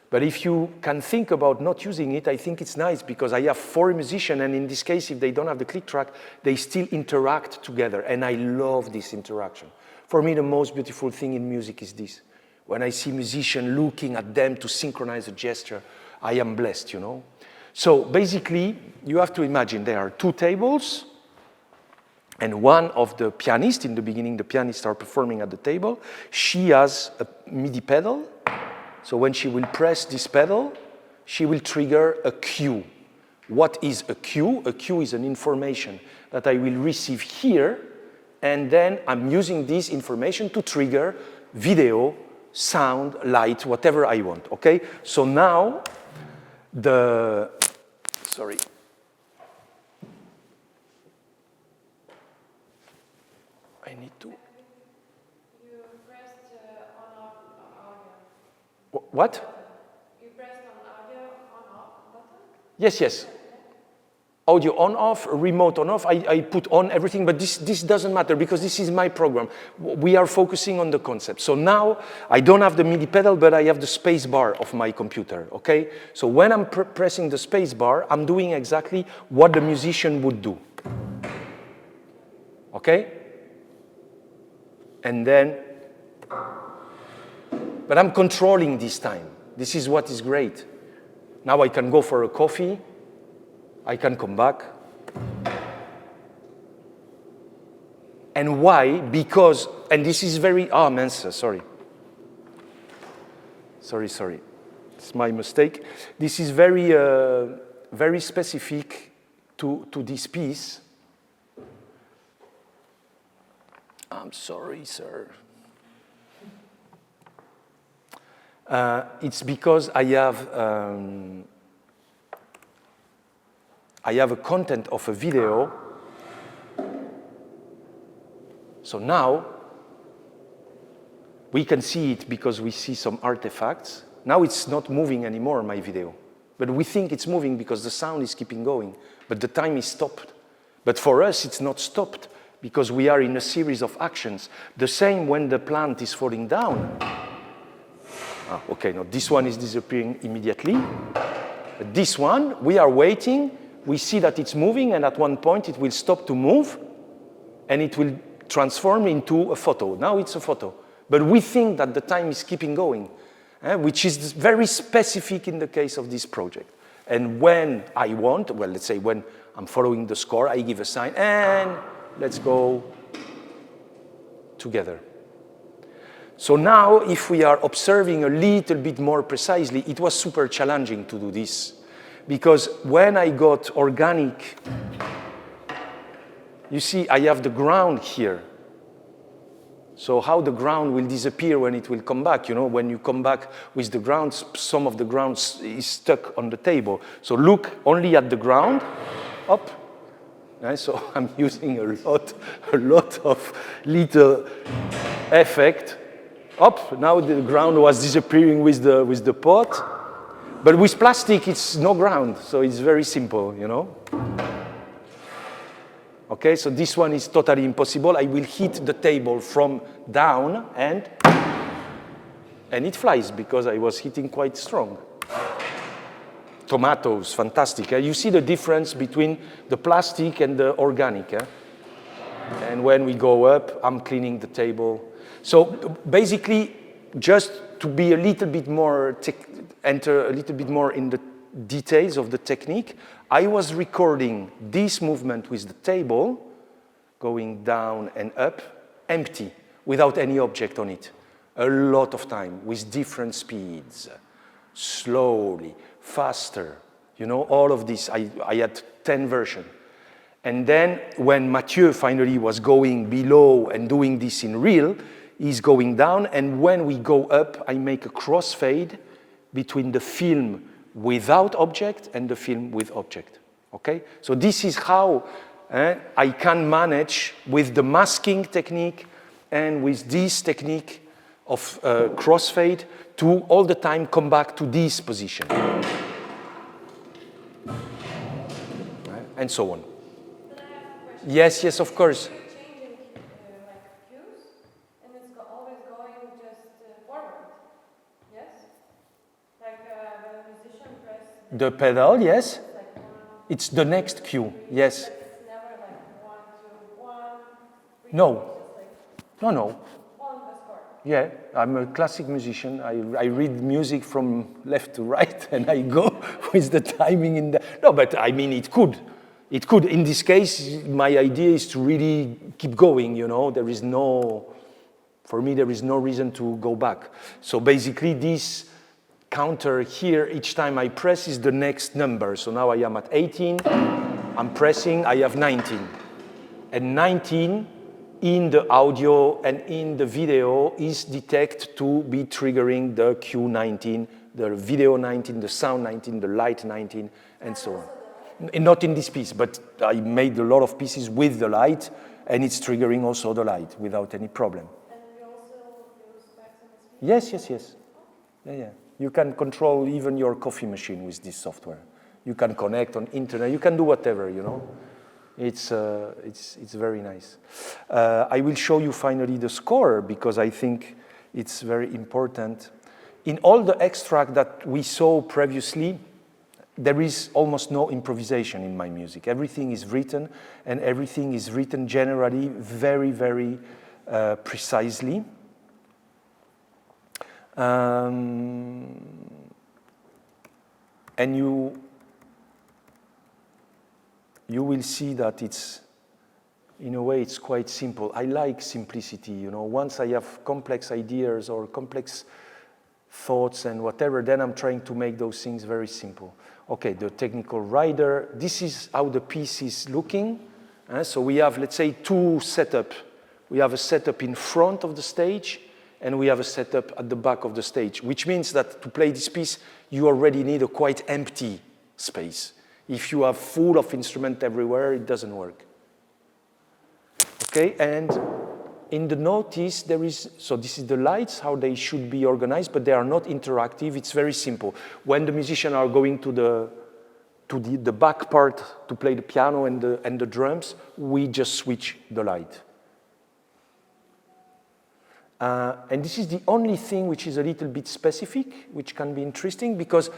But if you can think about not using it, I think it's nice because I have 4 musicians, and in this case, if they don't have the click track, they still interact together, and I love this interaction. For me, the most beautiful thing in music is this. When I see musicians looking at them to synchronize a gesture, I am blessed, you know. So basically, you have to imagine there are 2 tables, and one of the pianists, in the beginning, the pianists are performing at the table. She has a MIDI pedal. So when she will press this pedal, she will trigger a cue. What is a cue? A cue is an information that I will receive here, and then I'm using this information to trigger video, sound, light, whatever I want, okay? So now, sorry. I need to... You pressed on-off audio. What? You pressed on audio on-off button? Yes. Audio on-off, remote on-off. I put on everything, but this doesn't matter because this is my program. We are focusing on the concept. So now I don't have the MIDI pedal, but I have the space bar of my computer, okay? So when I'm pressing the space bar, I'm doing exactly what the musician would do. Okay? And then, but I'm controlling this time. This is what is great. Now I can go for a coffee. I can come back. And why? Because, and this is very, sorry. Sorry. It's my mistake. This is very, very specific to this piece. I'm sorry, sir. It's because I have a content of a video. So now, We can see it because we see some artifacts. Now it's not moving anymore, my video. But we think it's moving because the sound is keeping going. But the time is stopped. But for us, it's not stopped because we are in a series of actions. The same when the plant is falling down. Okay, no, this one is disappearing immediately. But this one, we are waiting. We see that it's moving, and at one point it will stop to move, and it will transform into a photo. Now it's a photo. But we think that the time is keeping going, which is very specific in the case of this project. And when I want, well, let's say when I'm following the score, I give a sign, and let's go together. So now, if we are observing a little bit more precisely, it was super challenging to do this. Because when I got organic, you see, I have the ground here. So how the ground will disappear when it will come back? You know, when you come back with the ground, some of the ground is stuck on the table. So look only at the ground, up. So I'm using a lot of little effect. Up, now the ground was disappearing with the pot. But with plastic, it's no ground, so it's very simple, you know. Okay, so this one is totally impossible. I will hit the table from down, and it flies, because I was hitting quite strong. Tomatoes, fantastic. You see the difference between the plastic and the organic. And when we go up, I'm cleaning the table. So basically, just to be a little bit more, enter a little bit more in the details of the technique, I was recording this movement with the table, going down and up, empty, without any object on it. A lot of time, with different speeds, slowly, faster, you know, all of this. I had 10 versions. And then when Mathieu finally was going below and doing this in real, he's going down, and when we go up, I make a crossfade between the film without object and the film with object, okay? So this is how I can manage with the masking technique and with this technique of crossfade to all the time come back to this position. And so on. But I have a question. Yes, yes, of course. You're changing like cues, and it's always going just forward. Yes? Like when a musician presses The pedal, yes. like one, It's the next cue, yes. it's never like 1, 2, 1, 3. No. It's like No, no. on the score. Yeah, I'm a classic musician. I read music from left to right, and I go with the timing in the... No, but I mean, it could. It could. In this case, my idea is to really keep going, you know. There is no... For me, there is no reason to go back. So basically, this counter here, each time I press, is the next number. So now I am at 18. I'm pressing, I have 19. And 19... in the audio and in the video is detected to be triggering the cue 19, the video 19, the sound 19, the light 19, and so on. Not in this piece, but I made a lot of pieces with the light, and it's triggering also the light without any problem. And we also use specs and speed. Yes, yes, yes. Yeah. You can control even your coffee machine with this software. You can connect on internet. You can do whatever, you know. It's very nice. I will show you finally the score, because I think it's very important. In all the extract that we saw previously, there is almost no improvisation in my music. Everything is written, and everything is written generally very, very precisely. And you will see that it's, in a way, it's quite simple. I like simplicity, you know. Once I have complex ideas or complex thoughts and whatever, then I'm trying to make those things very simple. Okay, the technical rider, this is how the piece is looking. So we have, let's say, two setups. We have a setup in front of the stage, and we have a setup at the back of the stage, which means that to play this piece, you already need a quite empty space. If you have full of instrument everywhere, it doesn't work. Okay, and in the notice, there is, so this is the lights, how they should be organized, but they are not interactive. It's very simple. When the musicians are going to the back part to play the piano and the drums, we just switch the light. And this is the only thing which is a little bit specific, which can be interesting, because,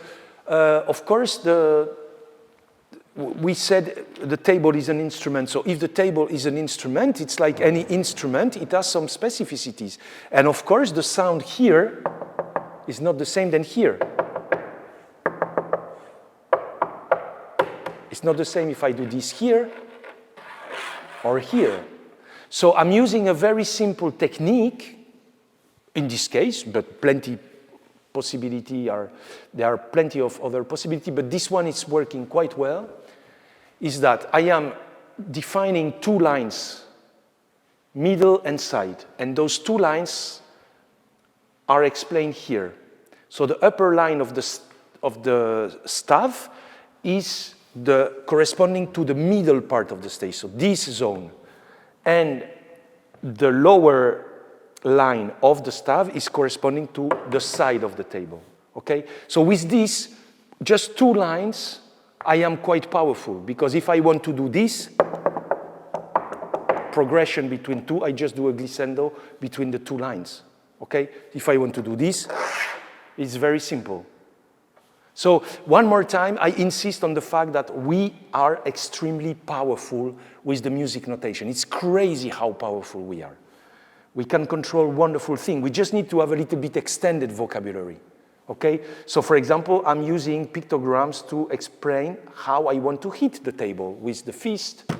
of course, we said the table is an instrument. So if the table is an instrument, it's like any instrument, it has some specificities. And of course, the sound here is not the same than here. It's not the same if I do this here or here. So I'm using a very simple technique in this case, but there are plenty of other possibilities, but this one is working quite well, is that I am defining two lines, middle and side, and those two lines are explained here. So the upper line of the staff is corresponding to the middle part of the stage, so this zone. And the lower line of the staff is corresponding to the side of the table, okay? So with this, just two lines, I am quite powerful, because if I want to do this, progression between two, I just do a glissando between the two lines, okay? If I want to do this, it's very simple. So one more time, I insist on the fact that we are extremely powerful with the music notation. It's crazy how powerful we are. We can control wonderful things. We just need to have a little bit extended vocabulary, okay? So for example, I'm using pictograms to explain how I want to hit the table with the fist,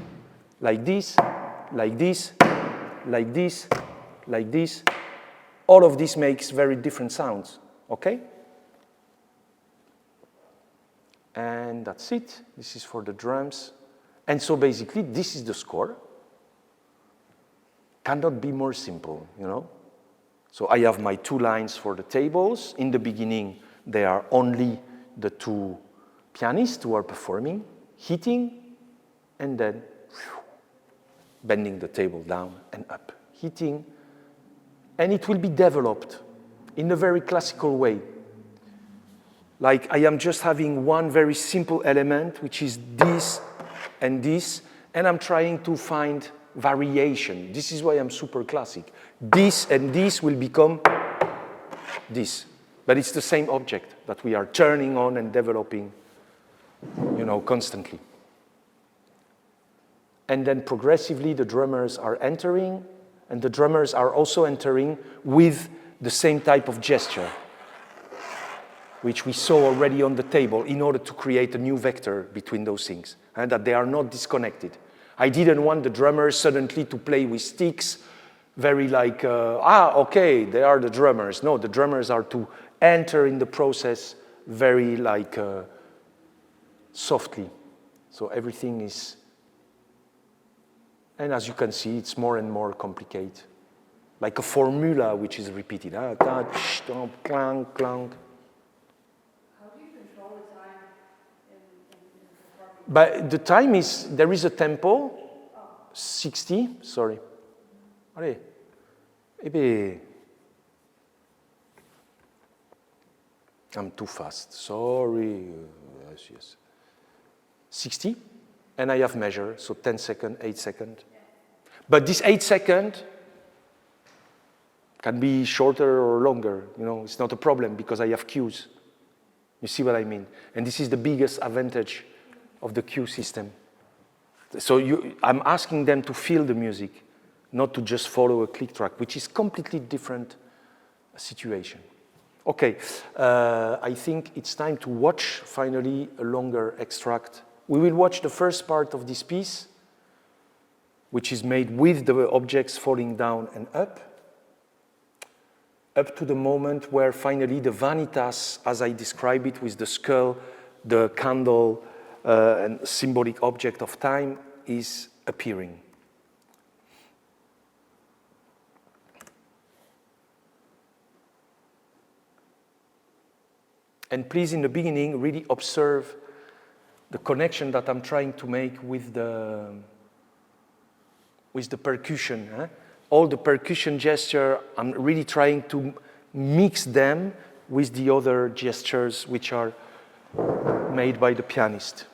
like this, like this, like this, like this. All of this makes very different sounds, okay? And that's it. This is for the drums. And so basically, this is the score. Cannot be more simple, you know? So I have my two lines for the tables. In the beginning, they are only the two pianists who are performing, hitting, and then bending the table down and up, hitting. And it will be developed in a very classical way. Like I am just having one very simple element, which is this, and I'm trying to find variation. This is why I'm super classic. This and this will become this. But it's the same object that we are turning on and developing, you know, constantly. And then progressively the drummers are entering, and the drummers are also entering with the same type of gesture, which we saw already on the table, in order to create a new vector between those things, and that they are not disconnected. I didn't want the drummers suddenly to play with sticks, very like, okay, they are the drummers. No, the drummers are to enter in the process very like softly. So everything is, and as you can see, it's more and more complicated. Like a formula which is repeated. Clang, clang. But the time is, there is a tempo, 60, sorry. Allez. Eh bien, I'm too fast, sorry. Yes. 60, and I have measure, so 10 seconds, 8 seconds. But this 8 seconds can be shorter or longer, you know, it's not a problem because I have cues. You see what I mean? And this is the biggest advantage of the cue system. So I'm asking them to feel the music, not to just follow a click track, which is completely different situation. Okay, I think it's time to watch finally a longer extract. We will watch the first part of this piece, which is made with the objects falling down and up to the moment where finally the vanitas, as I describe it, with the skull, the candle, and symbolic object of time is appearing. And please, in the beginning, really observe the connection that I'm trying to make with the percussion. all the percussion gesture, I'm really trying to mix them with the other gestures which are made by the pianist.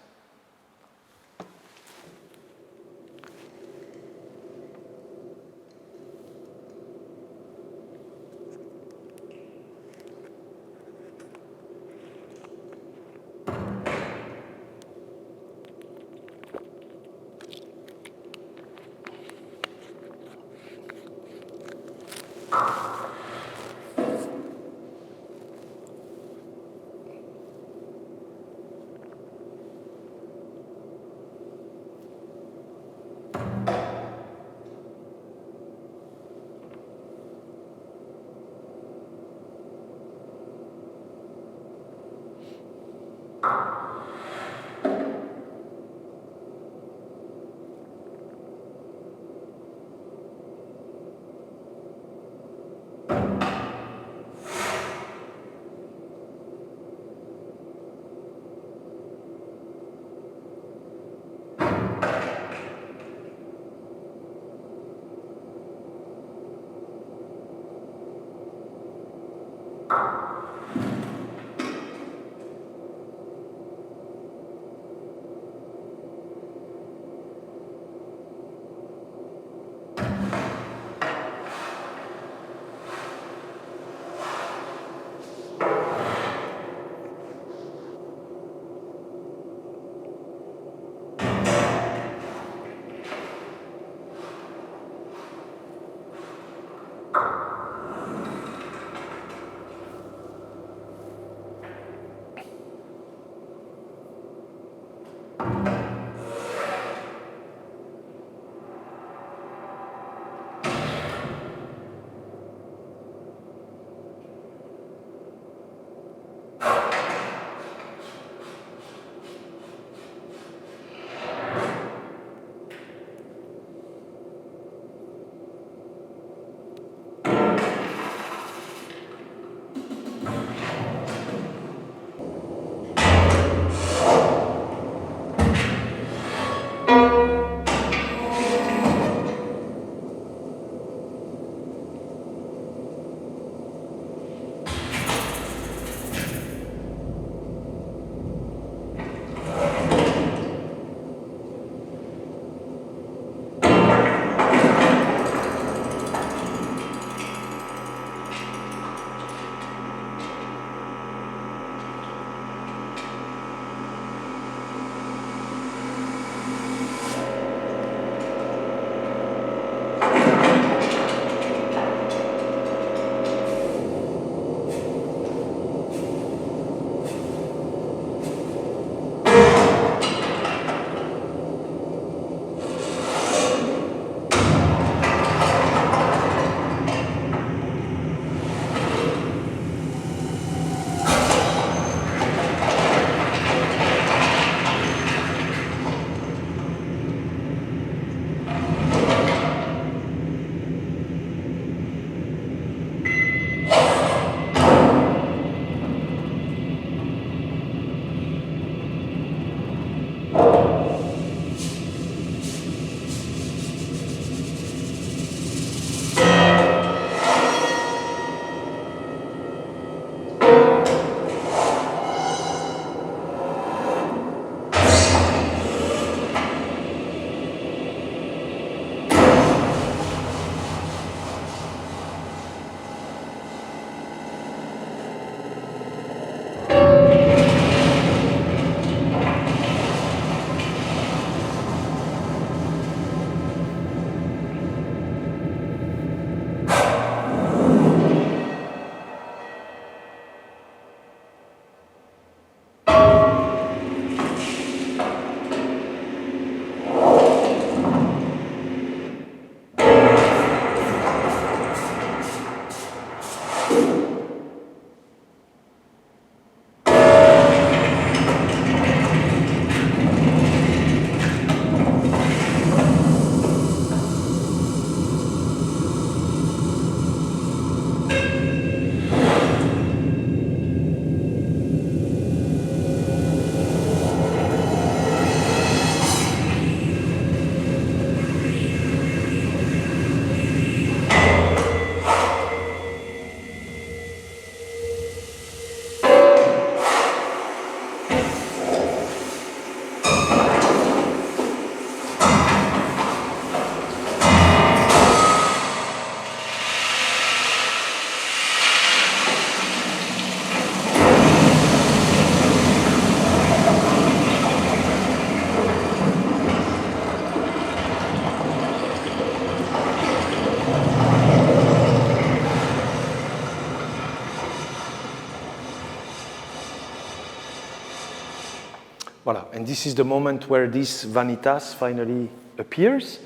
Voilà, and this is the moment where this vanitas finally appears.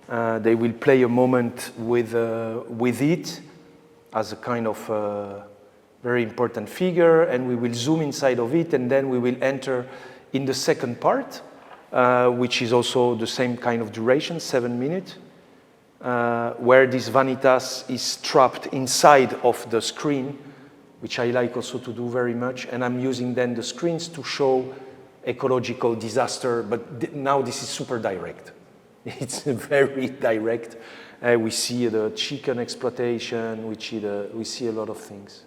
They will play a moment with it as a kind of very important figure, and we will zoom inside of it, and then we will enter in the second part, which is also the same kind of duration, 7 minutes, where this vanitas is trapped inside of the screen, which I like also to do very much, and I'm using then the screens to show ecological disaster, but now this is super direct. It's very direct. We see the chicken exploitation, we see a lot of things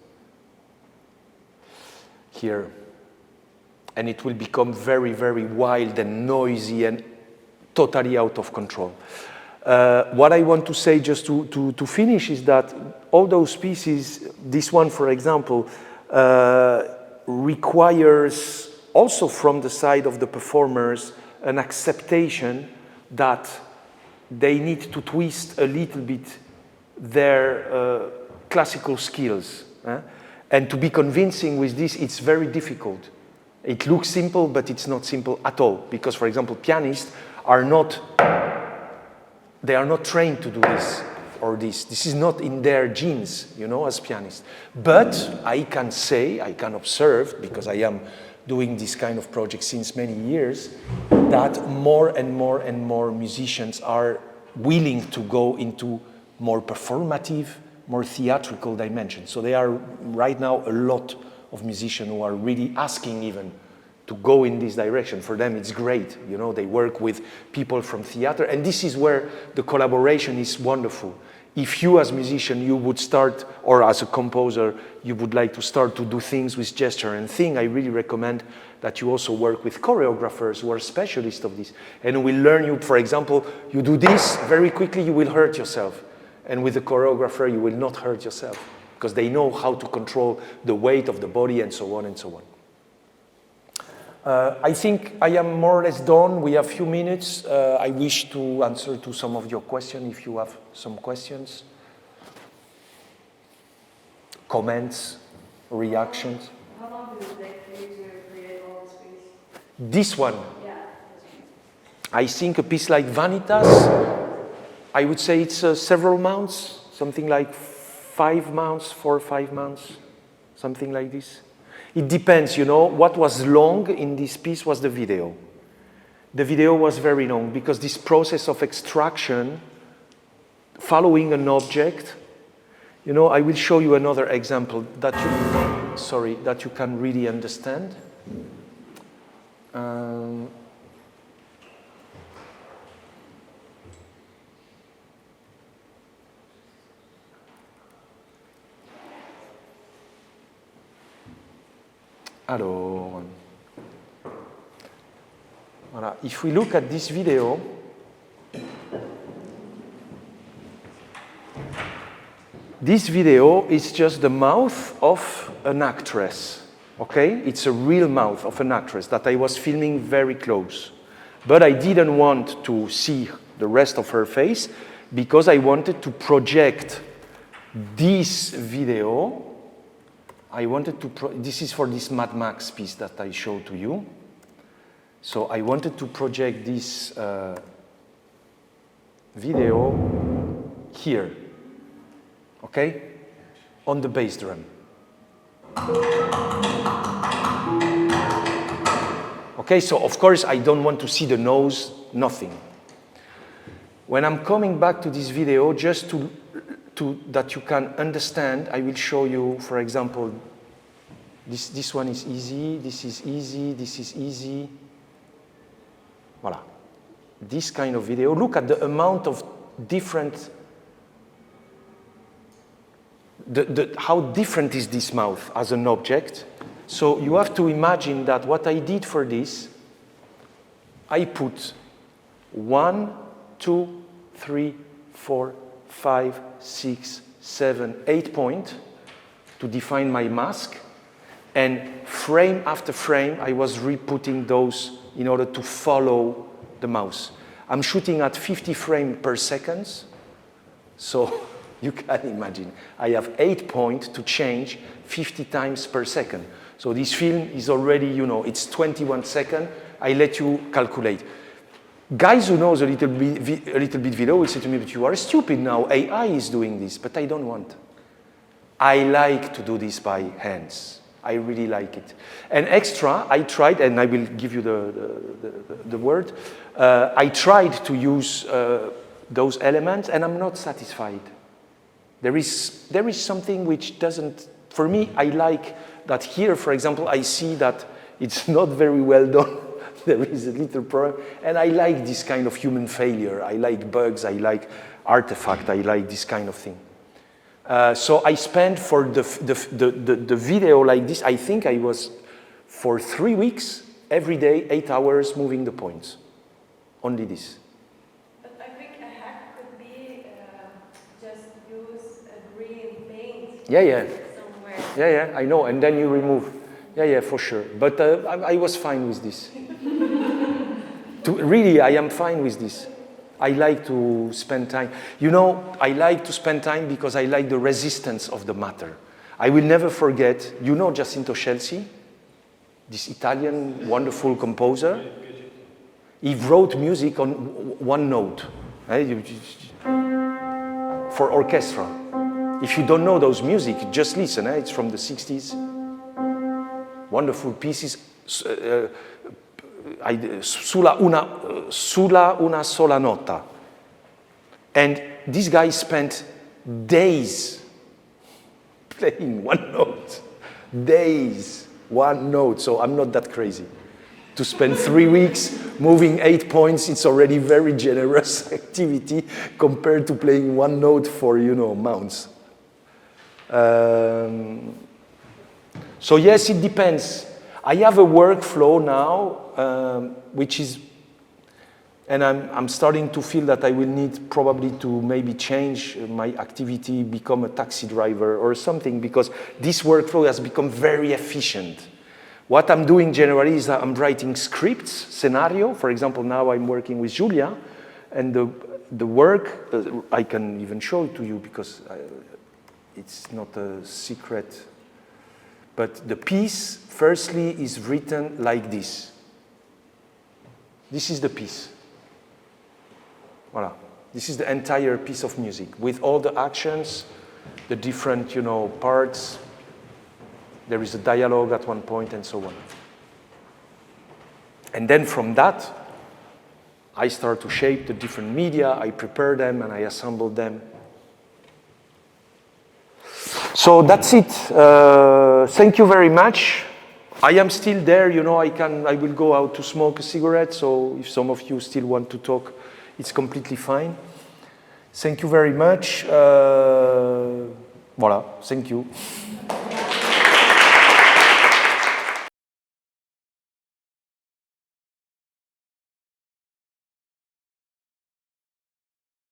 here. And it will become very, very wild and noisy and totally out of control. What I want to say just to finish is that all those pieces, this one, for example, requires also from the side of the performers an acceptation that they need to twist a little bit their classical skills. And to be convincing with this, it's very difficult. It looks simple, but it's not simple at all. Because, for example, pianists are not trained to do this or this. This is not in their genes, you know, as pianists. But I can say, I can observe, because I am doing this kind of project since many years, that more and more and more musicians are willing to go into more performative, more theatrical dimensions. So there are right now a lot of musicians who are really asking even to go in this direction. For them, it's great. You know, they work with people from theater, and this is where the collaboration is wonderful. If you as a musician, you would start, or as a composer, you would like to start to do things with gesture and thing, I really recommend that you also work with choreographers who are specialists of this. And will learn you, for example, you do this, very quickly you will hurt yourself. And with a choreographer, you will not hurt yourself, because they know how to control the weight of the body and so on and so on. I think I am more or less done. We have a few minutes. I wish to answer to some of your questions if you have some questions, comments, reactions. How long did it take for you to create all this piece? This one, Yeah. I think a piece like Vanitas, I would say it's several months, something like 5 months, 4 or 5 months, something like this. It depends, you know. What was long in this piece was the video. The video was very long because this process of extraction, following an object, you know, I will show you another example that you can really understand. Alors, voilà. If we look at this video, this video is just the mouth of an actress, okay? It's a real mouth of an actress that I was filming very close. But I didn't want to see the rest of her face because I wanted to project this video. This is for this Mad Max piece that I showed to you. So I wanted to project this video here, okay? On the bass drum. Okay, so of course I don't want to see the nose, nothing. When I'm coming back to this video, just to that you can understand, I will show you, for example, this one is easy, this is easy, this is easy. Voilà. This kind of video. Look at the amount of different, how different is this mouth as an object. So you have to imagine that what I did for this, I put 1, 2, 3, 4, 5, 6, 7, 8 points to define my mask. And frame after frame, I was re-putting those in order to follow the mouse. I'm shooting at 50 frames per second. So You can imagine. I have 8 points to change 50 times per second. So this film is already, you know, it's 21 seconds. I let you calculate. Guys who knows a little bit video will say to me, but you are stupid now. AI is doing this, but I don't want. I like to do this by hands. I really like it. And extra, I tried, and I will give you the word. I tried to use those elements, and I'm not satisfied. There is something which doesn't, for me, I like that here, for example, I see that it's not very well done. There is a little problem. And I like this kind of human failure. I like bugs, I like artifact, I like this kind of thing. So I spent for the video like this, I think I was for 3 weeks, every day, 8 hours moving the points. Only this. But I think a hack could be just use a green paint Yeah. somewhere. Yeah, I know, and then you remove. Yeah, for sure. But I was fine with this. Really, I am fine with this. I like to spend time. You know, I like to spend time because I like the resistance of the matter. I will never forget, you know Giacinto Scelsi, this Italian wonderful composer? He wrote music on one note for orchestra. If you don't know those music, just listen. It's from the 60s. Wonderful pieces. Sulla una sola nota. And this guy spent days playing one note. Days, one note. So I'm not that crazy. To spend 3 weeks moving 8 points, it's already very generous activity compared to playing one note for, you know, months. So yes, it depends. I have a workflow now, which is, and I'm starting to feel that I will need probably to maybe change my activity, become a taxi driver or something, because this workflow has become very efficient. What I'm doing generally is that I'm writing scripts, scenario. For example, now I'm working with Julia, and the work, I can even show it to you because it's not a secret. But the piece, firstly, is written like this. This is the piece. Voilà. This is the entire piece of music with all the actions, the different, you know, parts. There is a dialogue at one point and so on. And then from that, I start to shape the different media, I prepare them and I assemble them. So that's it. Thank you very much. I am still there, you know, I will go out to smoke a cigarette, so if some of you still want to talk, it's completely fine. Thank you very much. Voilà, thank you.